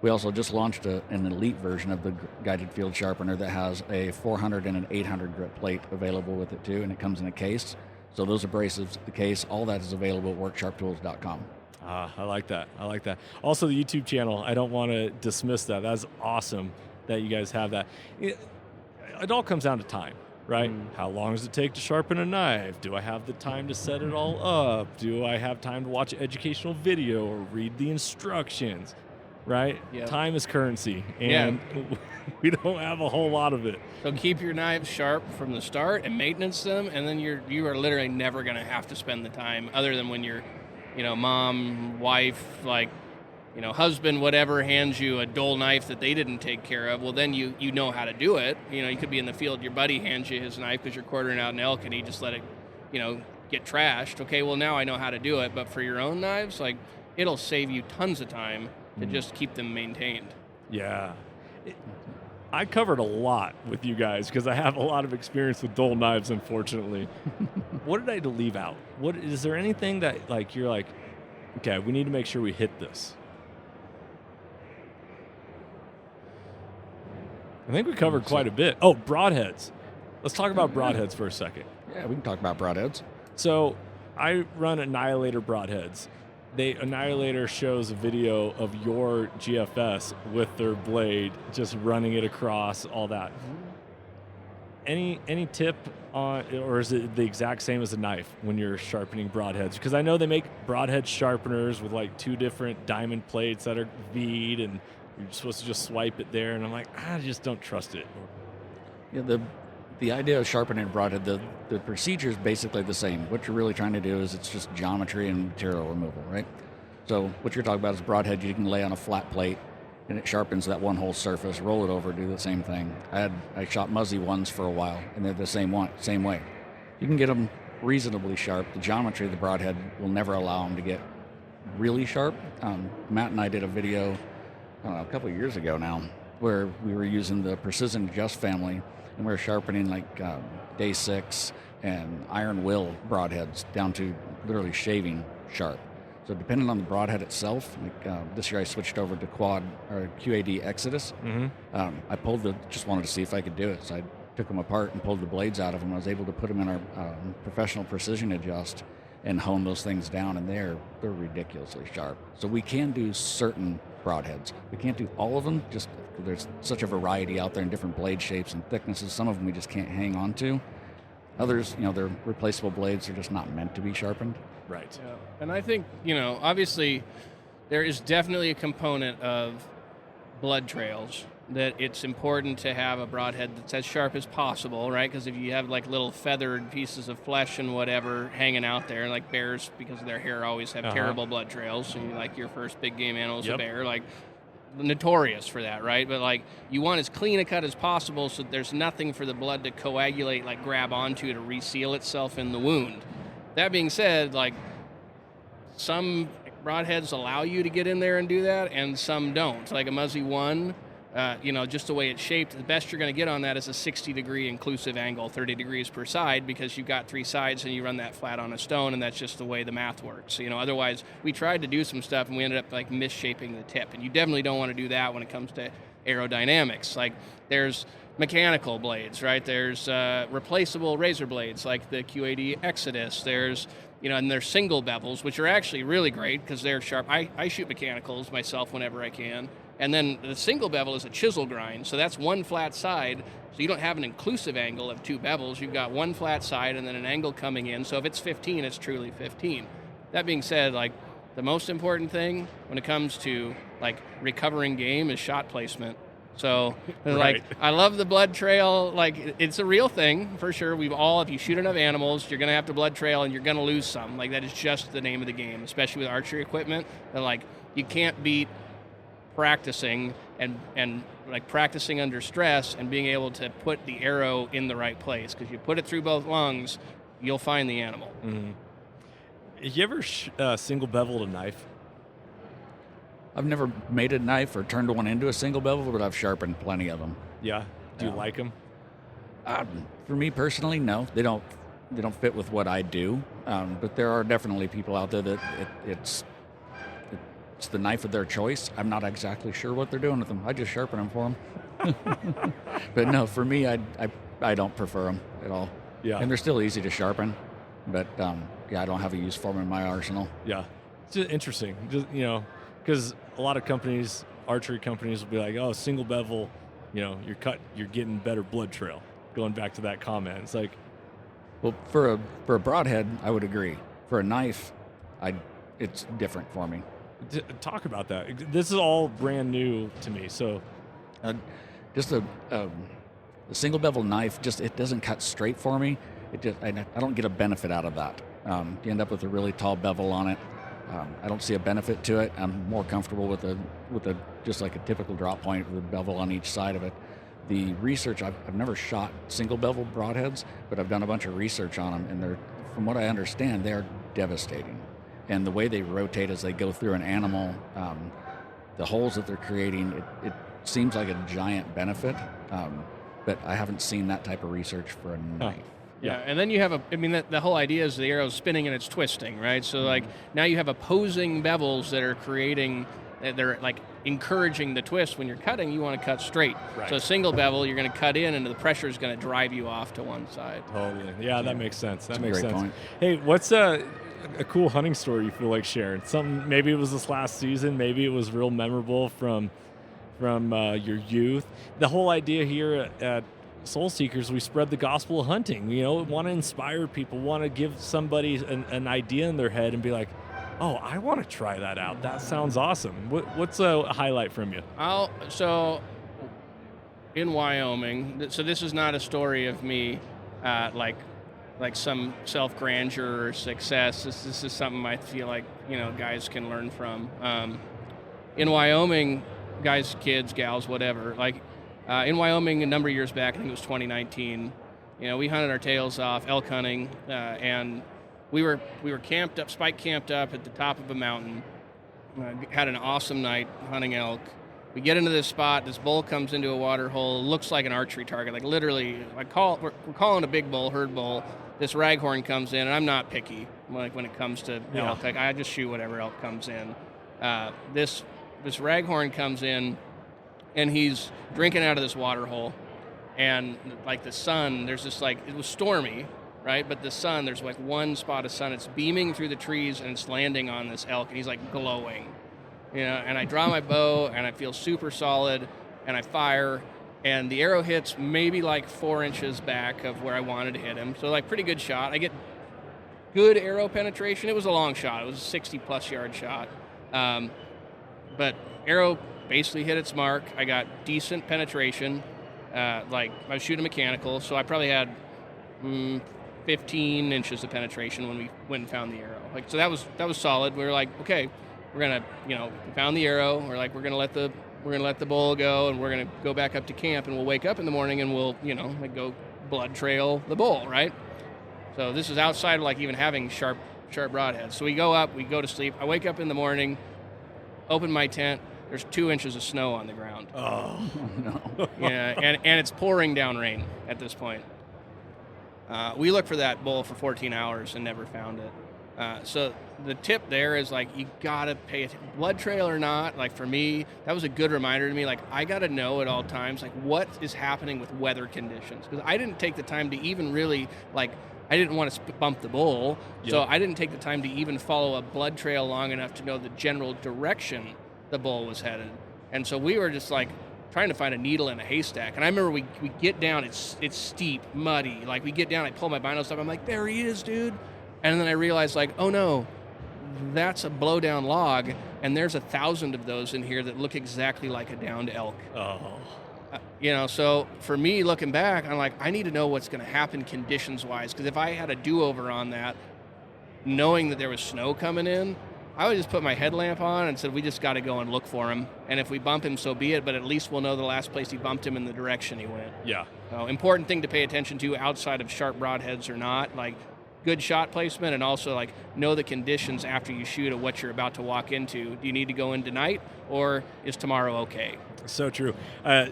We also just launched an elite version of the Guided Field Sharpener that has a 400 and an 800 grit plate available with it too, and it comes in a case. So those abrasives, the case, all that is available at worksharptools.com. I like that. Also, the YouTube channel, I don't want to dismiss that. That's awesome that you guys have that. It all comes down to time, right? How long does it take to sharpen a knife? Do I have the time to set it all up? Do I have time to watch an educational video or read the instructions? Right? Yep. Time is currency, and we don't have a whole lot of it. So keep your knives sharp from the start and maintenance them, and then you are literally never going to have to spend the time, other than when your, mom, wife, husband, whatever, hands you a dull knife that they didn't take care of. Well, then you know how to do it. You could be in the field, your buddy hands you his knife because you're quartering out an elk, and he just let it, get trashed. Okay, well now I know how to do it. But for your own knives, it'll save you tons of time to just keep them maintained. Yeah. I covered a lot with you guys because I have a lot of experience with dull knives, unfortunately. What did I leave out? Is there anything that you're like, okay, we need to make sure we hit this? I think we covered quite a bit. Oh, broadheads. Let's talk about broadheads for a second. Yeah, we can talk about broadheads. So I run Annihilator broadheads. Annihilator shows a video of your GFS with their blade, just running it across, all that. Any tip on, or is it the exact same as a knife when you're sharpening broadheads? Because I know they make broadhead sharpeners with 2 different diamond plates that are V'd, and you're supposed to just swipe it there, and I'm like, I just don't trust it. Yeah, the idea of sharpening a broadhead, the procedure is basically the same. What you're really trying to do is it's just geometry and material removal, right? So what you're talking about is broadhead you can lay on a flat plate, and it sharpens that one whole surface, roll it over, do the same thing. I shot Muzzy ones for a while, and they're the same way. You can get them reasonably sharp. The geometry of the broadhead will never allow them to get really sharp. Matt and I did a video, I don't know, a couple of years ago now, where we were using the Precision Adjust family, and we were sharpening like Day 6 and Iron Will broadheads down to literally shaving sharp. So depending on the broadhead itself, like this year I switched over to QAD Exodus. I just wanted to see if I could do it. So I took them apart and pulled the blades out of them. I was able to put them in our professional precision adjust and hone those things down, and they're ridiculously sharp. So we can do certain broadheads. We can't do all of them, just there's such a variety out there in different blade shapes and thicknesses. Some of them we just can't hang on to. Others, they're replaceable blades. They're just not meant to be sharpened. Right. Yeah. And I think, obviously there is definitely a component of blood trails that it's important to have a broadhead that's as sharp as possible, right? Because if you have like little feathered pieces of flesh and whatever hanging out there, like bears, because of their hair, always have terrible blood trails. So like your first big game animal is a bear, like notorious for that, right? But like you want as clean a cut as possible so there's nothing for the blood to coagulate, like grab onto to reseal itself in the wound. That being said, like some broadheads allow you to get in there and do that, and some don't. Like a Muzzy 1, just the way it's shaped, the best you're going to get on that is a 60-degree inclusive angle, 30 degrees per side, because you've got 3 sides and you run that flat on a stone, and that's just the way the math works. Otherwise, we tried to do some stuff and we ended up like misshaping the tip, and you definitely don't want to do that when it comes to aerodynamics. Like there's mechanical blades, right? There's replaceable razor blades like the QAD Exodus. There's and there's single bevels, which are actually really great because they're sharp. I shoot mechanicals myself whenever I can. And then the single bevel is a chisel grind, so that's one flat side, so you don't have an inclusive angle of 2 bevels. You've got one flat side and then an angle coming in, so if it's 15, it's truly 15. That being said, like the most important thing when it comes to like recovering game is shot placement. So like I love the blood trail, like it's a real thing for sure. If you shoot enough animals, you're going to have to blood trail and you're going to lose some. Like that is just the name of the game, especially with archery equipment. That like you can't beat practicing and like practicing under stress and being able to put the arrow in the right place, because you put it through both lungs, you'll find the animal. You ever single beveled a knife? I've never made a knife or turned one into a single bevel, but I've sharpened plenty of them. Yeah. Do you like them? For me personally, no. They don't fit with what I do. But there are definitely people out there that it's the knife of their choice. I'm not exactly sure what they're doing with them. I just sharpen them for them. But no, for me, I don't prefer them at all. Yeah. And they're still easy to sharpen. But I don't have a use for them in my arsenal. Yeah. It's just interesting. Because a lot of companies, archery companies, will be like, "Oh, single bevel, you're getting better blood trail." Going back to that comment, it's like, well, for a broadhead, I would agree. For a knife, it's different for me. Talk about that. This is all brand new to me. So, just a single bevel knife, it doesn't cut straight for me. I don't get a benefit out of that. You end up with a really tall bevel on it. I don't see a benefit to it. I'm more comfortable with a just like a typical drop point with a bevel on each side of it. The research, I've never shot single bevel broadheads, but I've done a bunch of research on them, and from what I understand, they're devastating. And the way they rotate as they go through an animal, the holes that they're creating, it seems like a giant benefit, but I haven't seen that type of research for a knife. Yeah, and then you have the whole idea is the arrow's spinning and it's twisting, right? So like now you have opposing bevels that are they're like encouraging the twist. When you're cutting, you want to cut straight. Right. So a single bevel, you're going to cut in and the pressure is going to drive you off to one side. Totally. Yeah, that makes sense. That makes great sense. point. Hey, what's a cool hunting story you feel like sharing? Something, maybe it was this last season, maybe it was real memorable from your youth. The whole idea here at Soul Seekers, we spread the gospel of hunting. Want to inspire people, want to give somebody an idea in their head and be like, oh, I want to try that out. That sounds awesome. What's a highlight from you? So in Wyoming, so this is not a story of me like some self-grandeur or success. This is something I feel like, guys can learn from. In Wyoming, guys, kids, gals, whatever, in Wyoming a number of years back, I think it was 2019, we hunted our tails off elk hunting, and we were camped up at the top of a mountain, had an awesome night hunting elk. We get into this spot. This bull comes into a water hole. Looks like an archery target. Like literally, we're calling a big bull, herd bull. This raghorn comes in, and I'm not picky. Like when it comes to elk, like I just shoot whatever elk comes in. This raghorn comes in, and he's drinking out of this water hole. And like the sun, there's this like, it was stormy, right? But the sun, there's like one spot of sun. It's beaming through the trees, and it's landing on this elk, and he's like glowing. And I draw my bow, and I feel super solid, and I fire, and the arrow hits maybe like 4 inches back of where I wanted to hit him. So like pretty good shot. I get good arrow penetration. It was a long shot. It was a 60-plus yard shot. But arrow basically hit its mark. I got decent penetration. Like I was shooting mechanical, so I probably had 15 inches of penetration when we went and found the arrow. Like so that was solid. We were like, okay, we're gonna, we found the arrow. We're like, we're gonna let the bull go, and we're gonna go back up to camp, and we'll wake up in the morning, and we'll, like go blood trail the bull, right? So this is outside of like even having sharp broadheads. So we go up, we go to sleep. I wake up in the morning, open my tent. There's 2 inches of snow on the ground. Oh no! Yeah, and it's pouring down rain at this point. We looked for that bull for 14 hours and never found it. So the tip there is like, you gotta pay attention, blood trail or not. Like for me, that was a good reminder to me. Like I gotta know at all times, like what is happening with weather conditions. Because I didn't take the time to even really like, I didn't want to bump the bull. Yep. So I didn't take the time to even follow a blood trail long enough to know the general direction the bull was headed. And so we were just like trying to find a needle in a haystack. And I remember we get down, it's steep, muddy. Like we get down, I pull my binos up, I'm like, there he is, dude. And then I realized like, oh no, that's a blowdown log, and there's 1,000 of those in here that look exactly like a downed elk. Oh. So for me looking back, I'm like, I need to know what's going to happen conditions-wise, because if I had a do-over on that, knowing that there was snow coming in, I would just put my headlamp on and said, we just got to go and look for him. And if we bump him, so be it, but at least we'll know the last place he bumped him and the direction he went. Yeah. So important thing to pay attention to outside of sharp broadheads or not, like good shot placement, and also like know the conditions after you shoot of what you're about to walk into. Do you need to go in tonight, or is tomorrow okay? So true.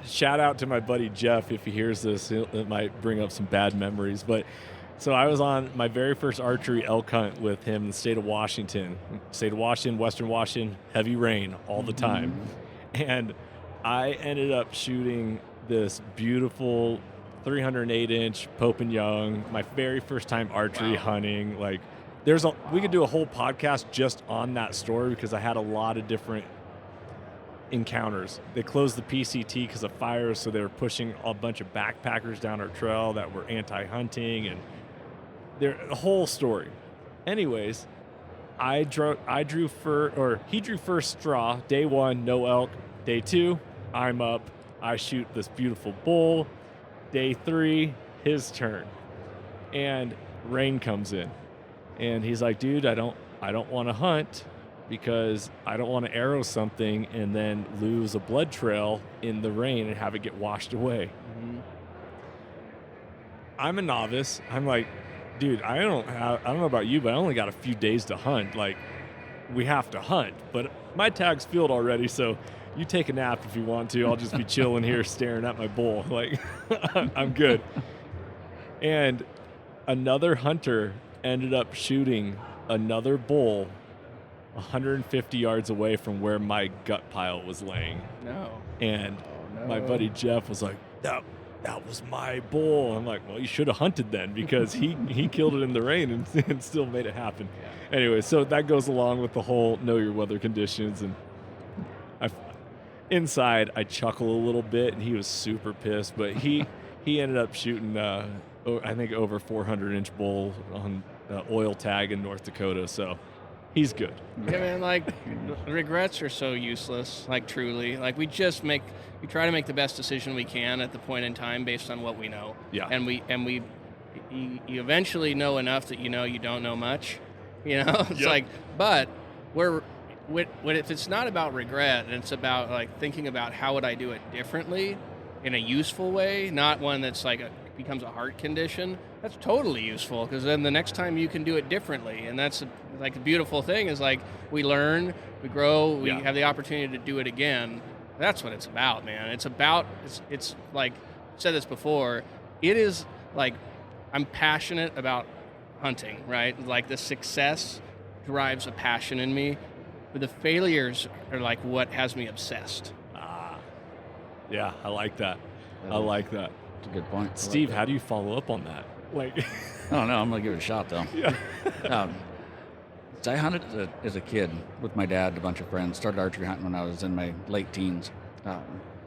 Shout out to my buddy Jeff. If he hears this, it might bring up some bad memories. But so I was on my very first archery elk hunt with him in the state of Washington. Western Washington, heavy rain all the time. And I ended up shooting this beautiful 308-inch Pope and Young, my very first time archery hunting. Like, we could do a whole podcast just on that story, because I had a lot of different encounters. They closed the PCT because of fires, so they were pushing a bunch of backpackers down our trail that were anti-hunting, and a whole story. Anyways, he drew first straw. Day 1, no elk. Day 2, I'm up. I shoot this beautiful bull. Day 3, his turn, and rain comes in, and he's like, dude, I don't want to hunt, because I don't want to arrow something and then lose a blood trail in the rain and have it get washed away. Mm-hmm. I'm a novice. I'm like, dude, I don't know about you, but I only got a few days to hunt. Like, we have to hunt, but my tag's filled already, so you take a nap if you want to. I'll just be chilling here staring at my bull. Like, I'm good. And another hunter ended up shooting another bull 150 yards away from where my gut pile was laying. No. And my buddy Jeff was like, that was my bull. I'm like, well, you should have hunted then, because he killed it in the rain and still made it happen. Yeah. Anyway, so that goes along with the whole know your weather conditions. And inside, I chuckle a little bit, and he was super pissed. But he ended up shooting, I think, over 400-inch bull on oil tag in North Dakota. So he's good. Yeah, man. Like, regrets are so useless. Like, truly. Like, we try to make the best decision we can at the point in time based on what we know. Yeah. And you eventually know enough that you know you don't know much. It's like, but if it's not about regret, and it's about like thinking about how would I do it differently in a useful way, not one that's like becomes a heart condition, that's totally useful, because then the next time you can do it differently. And that's like the beautiful thing is, like, we learn, we grow, we have the opportunity to do it again. That's what it's about, man. It's about, it's like, I said this before, it is like, I'm passionate about hunting, right? Like, the success drives a passion in me, but the failures are like what has me obsessed. Yeah, I like that. I like that. That's a good point. Steve, how do you follow up on that? Like, I don't know. I'm going to give it a shot, though. yeah. So I hunted as a kid with my dad and a bunch of friends. Started archery hunting when I was in my late teens.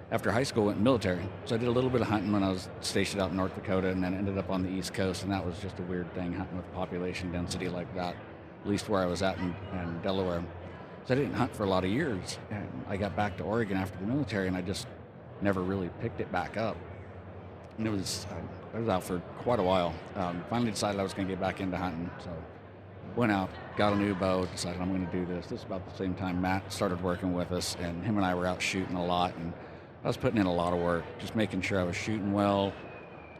After high school, went military. So I did a little bit of hunting when I was stationed out in North Dakota, and then ended up on the East Coast, and that was just a weird thing, hunting with population density like that, at least where I was at in Delaware. So I didn't hunt for a lot of years, and I got back to Oregon after the military, and I just never really picked it back up. And I was out for quite a while. Finally decided I was going to get back into hunting, so went out, got a new bow, decided I'm going to do this. This is about the same time Matt started working with us, and him and I were out shooting a lot, and I was putting in a lot of work, just making sure I was shooting well,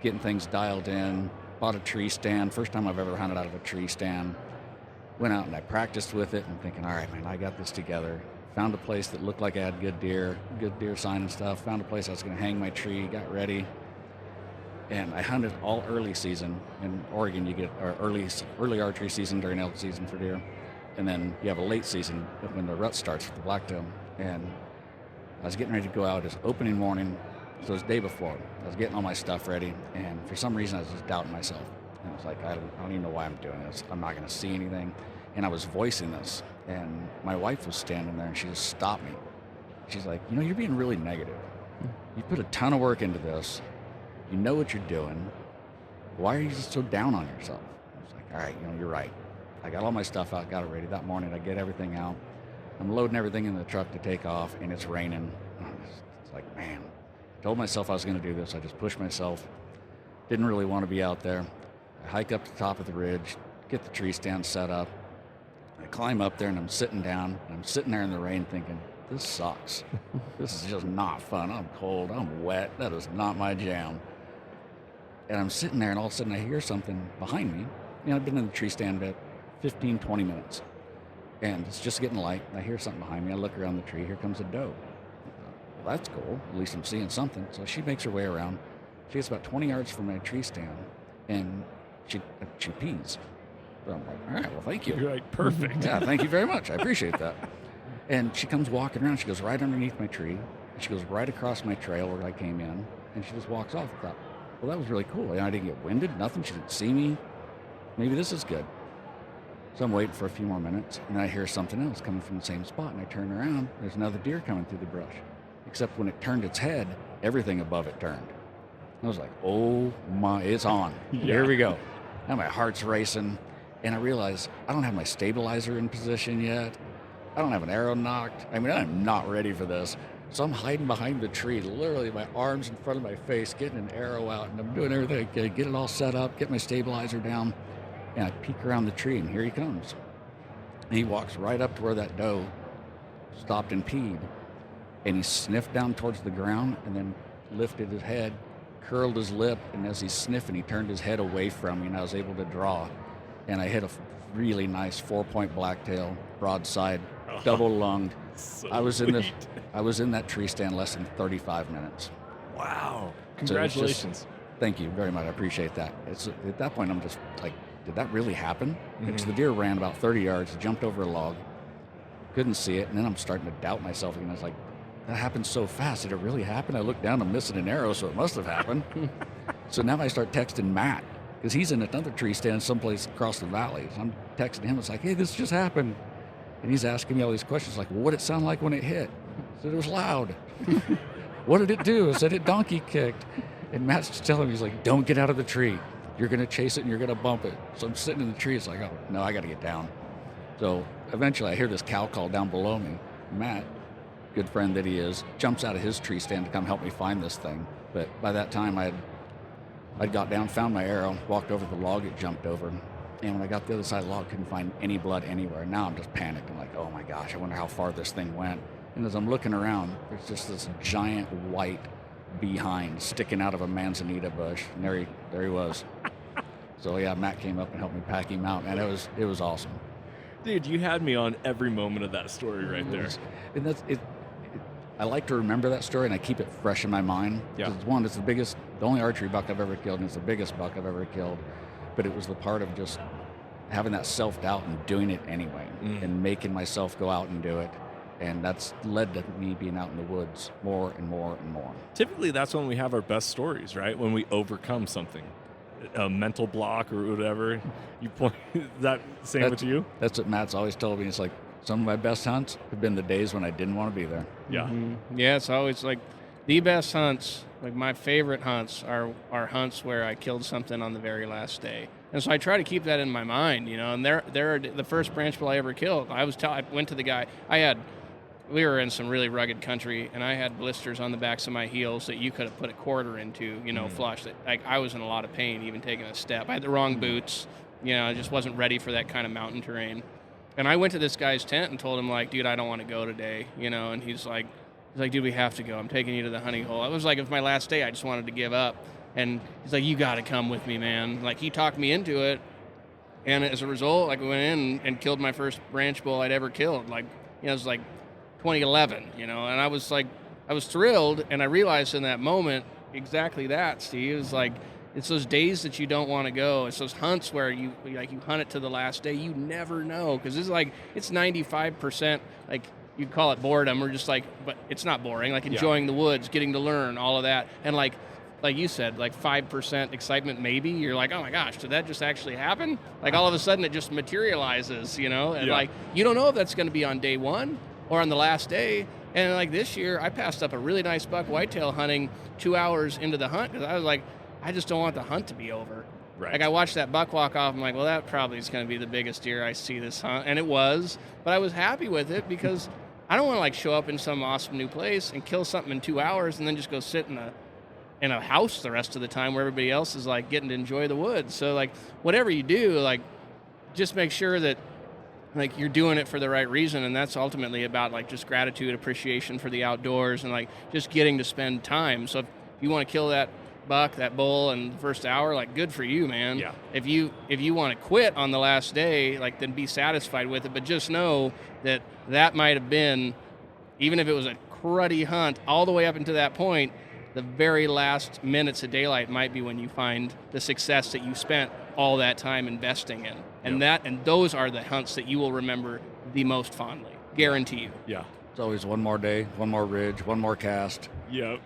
getting things dialed in. Bought a tree stand, first time I've ever hunted out of a tree stand. Went out and I practiced with it, and thinking, all right, man, I got this together. Found a place that looked like I had good deer sign and stuff. Found a place I was going to hang my tree, got ready. And I hunted all early season. In Oregon, you get early archery season during elk season for deer. And then you have a late season when the rut starts with the blacktail. And I was getting ready to go out. It's opening morning, so it was the day before. I was getting all my stuff ready, and for some reason I was just doubting myself. And I was like, I don't even know why I'm doing this. I'm not going to see anything. And I was voicing this, and my wife was standing there, and she just stopped me. She's like, you're being really negative. You put a ton of work into this. You know what you're doing. Why are you just so down on yourself? I was like, all right, you're right. I got all my stuff out, got it ready. That morning, I get everything out. I'm loading everything in the truck to take off, and it's raining. It's like, man. Told myself I was going to do this. I just pushed myself. Didn't really want to be out there. I hike up to the top of the ridge, get the tree stand set up. I climb up there, and I'm sitting down. And I'm sitting there in the rain thinking, this sucks. This is just not fun. I'm cold. I'm wet. That is not my jam. And I'm sitting there, and all of a sudden I hear something behind me. I've been in the tree stand about 15, 20 minutes. And it's just getting light. I hear something behind me. I look around the tree. Here comes a doe. Well, that's cool. At least I'm seeing something. So she makes her way around. She gets about 20 yards from my tree stand, and she pees. So I'm like, all right, well, thank you. You're like, perfect. Yeah, thank you very much. I appreciate that. And she comes walking around. She goes right underneath my tree. And she goes right across my trail where I came in, and she just walks off. I thought, well, that was really cool. I didn't get winded, nothing. She didn't see me. Maybe this is good. So I'm waiting for a few more minutes, and I hear something else coming from the same spot, and I turn around. There's another deer coming through the brush. Except when it turned its head, everything above it turned. I was like, oh my, it's on. Here we go. Now my heart's racing, and I realize I don't have my stabilizer in position yet. I don't have an arrow knocked. I'm not ready for this. So I'm hiding behind the tree, literally my arms in front of my face, getting an arrow out, and I'm doing everything I can, get it all set up, get my stabilizer down, and I peek around the tree, and here he comes. And he walks right up to where that doe stopped and peed, and he sniffed down towards the ground, and then lifted his head, curled his lip, and as he's sniffing, he turned his head away from me, and I was able to draw. And I hit a really nice 4-point blacktail, broadside, double-lunged. I was in that tree stand less than 35 minutes. Wow. Congratulations. Thank you very much. I appreciate that. At that point, I'm just like, did that really happen? Because the deer ran about 30 yards, jumped over a log, couldn't see it, and then I'm starting to doubt myself again. I was like, that happened so fast. Did it really happen? I looked down, I'm missing an arrow, so it must have happened. So now I start texting Matt, because he's in another tree stand someplace across the valley. So I'm texting him. It's like, hey, this just happened. And he's asking me all these questions, like, well, what did it sound like when it hit? I said, it was loud. What did it do? I said, it donkey kicked. And Matt's just telling me, he's like, don't get out of the tree. You're going to chase it and you're going to bump it. So I'm sitting in the tree. It's like, oh, no, I got to get down. So eventually I hear this cow call down below me. Matt, good friend that he is, jumps out of his tree stand to come help me find this thing. But by that time, I'd got down, found my arrow, walked over the log it jumped over. And when I got to the other side of the log, couldn't find any blood anywhere. Now I'm just panicked. I'm like, oh my gosh, I wonder how far this thing went. And as I'm looking around, there's just this giant white behind sticking out of a manzanita bush. And there he was. So yeah, Matt came up and helped me pack him out, and it was awesome. Dude, you had me on every moment of that story right there. And that's it. I like to remember that story, and I keep it fresh in my mind. Yeah. It's the only archery buck I've ever killed, and it's the biggest buck I've ever killed. But it was the part of just having that self-doubt and doing it anyway, and making myself go out and do it. And that's led to me being out in the woods more and more and more. Typically, that's when we have our best stories, right? When we overcome something, a mental block or whatever. You point. Is that same with you? That's what Matt's always told me. It's like some of my best hunts have been the days when I didn't want to be there. Yeah. Mm-hmm. Yeah, it's always like the best hunts. Like my favorite hunts are hunts where I killed something on the very last day. And so I try to keep that in my mind, you know. And they're the first branch bull I ever killed. I went to the guy. We were in some really rugged country, and I had blisters on the backs of my heels that you could have put a quarter into, you know, flush. That like I was in a lot of pain even taking a step. I had the wrong boots, you know. I just wasn't ready for that kind of mountain terrain. And I went to this guy's tent and told him like, dude, I don't want to go today, you know. And he's like, dude, we have to go. I'm taking you to the hunting hole. It was like, it was my last day. I just wanted to give up. And he's like, you got to come with me, man. Like he talked me into it. And as a result, like we went in and killed my first branch bull I'd ever killed. Like, you know, it was like 2011, you know, and I was thrilled, and I realized in that moment exactly that, Steve. It was like, it's those days that you don't want to go. It's those hunts where you hunt it to the last day. You never know, because it's 95%, like you'd call it boredom, or just like, but it's not boring, like enjoying the woods, getting to learn, all of that, and like you said, like 5% excitement maybe. You're like, oh my gosh, did that just actually happen? Like all of a sudden it just materializes, you know, and like you don't know if that's going to be on day one or on the last day. And like this year, I passed up a really nice buck whitetail hunting 2 hours into the hunt because I was like, I just don't want the hunt to be over. Right. Like I watched that buck walk off. I'm like, well, that probably is going to be the biggest deer I see this hunt. And it was, but I was happy with it because I don't want to like show up in some awesome new place and kill something in 2 hours and then just go sit in a house the rest of the time where everybody else is like getting to enjoy the woods. So like whatever you do, like just make sure that like you're doing it for the right reason, and that's ultimately about like just gratitude, appreciation for the outdoors, and like just getting to spend time. So if you want to kill that buck, that bull in the first hour, like good for you, man. Yeah. If you want to quit on the last day, like then be satisfied with it, but just know that might have been, even if it was a cruddy hunt all the way up until that point, the very last minutes of daylight might be when you find the success that you spent all that time investing in. And and those are the hunts that you will remember the most fondly. Guarantee you. Yeah. It's always one more day, one more ridge, one more cast. Yep.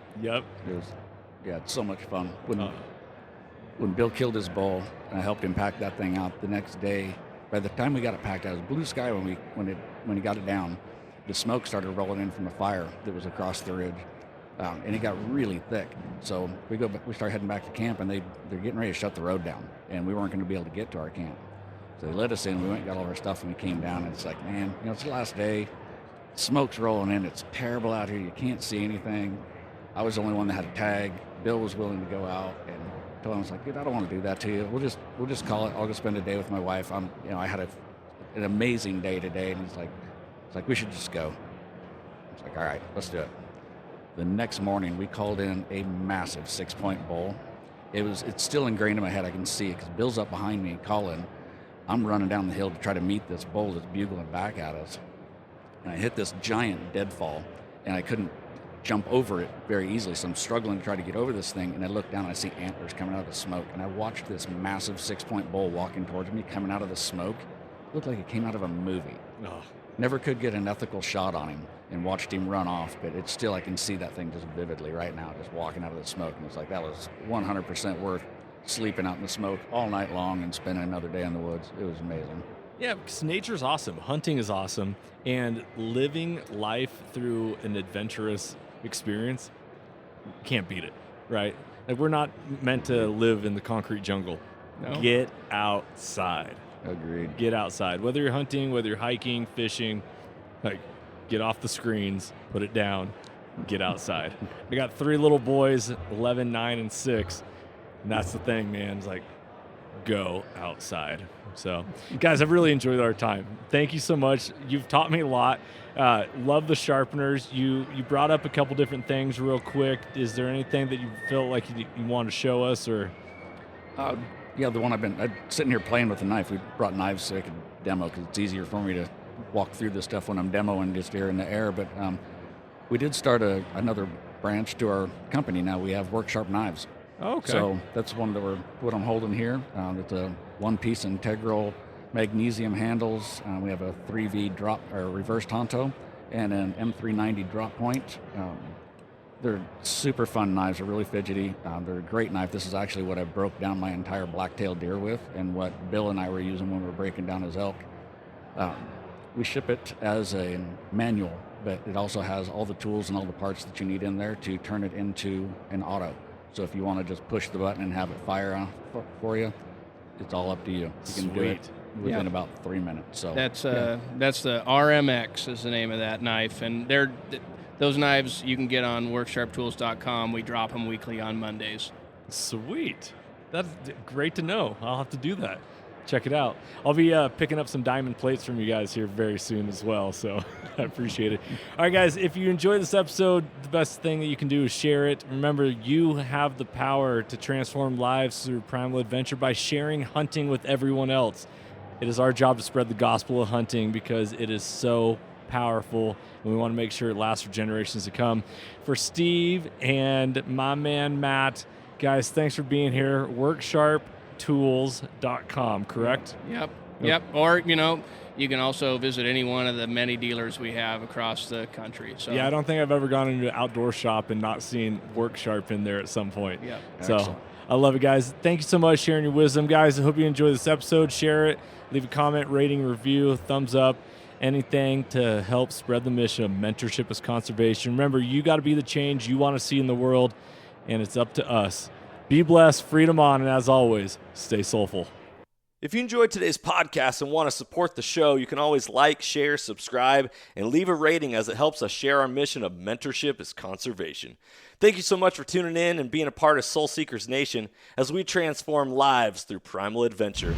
It's so much fun. When Bill killed his bull and I helped him pack that thing out the next day, by the time we got it packed out, it was blue sky when he got it down. The smoke started rolling in from a fire that was across the ridge. And it got really thick. So we start heading back to camp, and they're getting ready to shut the road down, and we weren't going to be able to get to our camp. So they let us in. We went and got all our stuff, and we came down, and it's like, man, you know, it's the last day. Smoke's rolling in. It's terrible out here. You can't see anything. I was the only one that had a tag. Bill was willing to go out, and told him, I was like, dude, I don't want to do that to you. We'll just call it. I'll go spend a day with my wife. I had an amazing day today, and it's like we should just go. It's like, all right, let's do it. The next morning, we called in a massive 6-point bull. It's still ingrained in my head. I can see it because Bill's up behind me calling. I'm running down the hill to try to meet this bull that's bugling back at us. And I hit this giant deadfall, and I couldn't jump over it very easily, so I'm struggling to try to get over this thing. And I look down, and I see antlers coming out of the smoke, and I watched this massive 6-point bull walking towards me, coming out of the smoke. It looked like it came out of a movie. Oh. Never could get an ethical shot on him and watched him run off, but it's still, I can see that thing just vividly right now, just walking out of the smoke. And it's like, that was 100% worth sleeping out in the smoke all night long and spending another day in the woods. It was amazing. Yeah, because nature's awesome. Hunting is awesome. And living life through an adventurous experience, you can't beat it, right? Like, we're not meant to live in the concrete jungle. No. Get outside. Agreed. Get outside. Whether you're hunting, whether you're hiking, fishing, like, get off the screens, put it down, get outside. I got 3 little boys, 11, 9, and 6. And that's the thing, man. It's like, go outside. So, guys, I've really enjoyed our time. Thank you so much. You've taught me a lot. Love the sharpeners. You brought up a couple different things real quick. Is there anything that you feel like you want to show us, or? Yeah, the one I'm sitting here playing with the knife. We brought knives so I could demo because it's easier for me to walk through this stuff when I'm demoing just here in the air. But we did start another branch to our company now. We have Huxwrx knives. Oh, okay. So that's one that what I'm holding here. It's a one-piece integral magnesium handles. We have a 3V drop or reverse Tonto and an M390 drop point. They're super fun knives. They're really fidgety. They're a great knife. This is actually what I broke down my entire black-tailed deer with, and what Bill and I were using when we were breaking down his elk. We ship it as a manual, but it also has all the tools and all the parts that you need in there to turn it into an auto. So if you want to just push the button and have it fire for you, it's all up to you. You can do it within about 3 minutes. So that's the RMX is the name of that knife, and those knives you can get on worksharptools.com. We drop them weekly on Mondays. Sweet. That's great to know. I'll have to do that. Check it out. I'll be picking up some diamond plates from you guys here very soon as well, so I appreciate it. All right, guys, if you enjoyed this episode, the best thing that you can do is share it. Remember, you have the power to transform lives through primal adventure by sharing hunting with everyone else. It is our job to spread the gospel of hunting because it is so powerful, and we want to make sure it lasts for generations to come. For Steve and my man Matt, guys, thanks for being here. WorkSharpTools.com, correct? Yep. Or, you can also visit any one of the many dealers we have across the country. So yeah, I don't think I've ever gone into an outdoor shop and not seen WorkSharp in there at some point. Yeah. So excellent. I love it, guys. Thank you so much for sharing your wisdom, guys. I hope you enjoyed this episode. Share it, leave a comment, rating, review, thumbs up, anything to help spread the mission of mentorship as conservation. Remember, you got to be the change you want to see in the world, and it's up to us. Be blessed, freedom on, and as always, stay soulful. If you enjoyed today's podcast and want to support the show, you can always like, share, subscribe, and leave a rating as it helps us share our mission of mentorship as conservation. Thank you so much for tuning in and being a part of Soul Seekers Nation as we transform lives through primal adventure.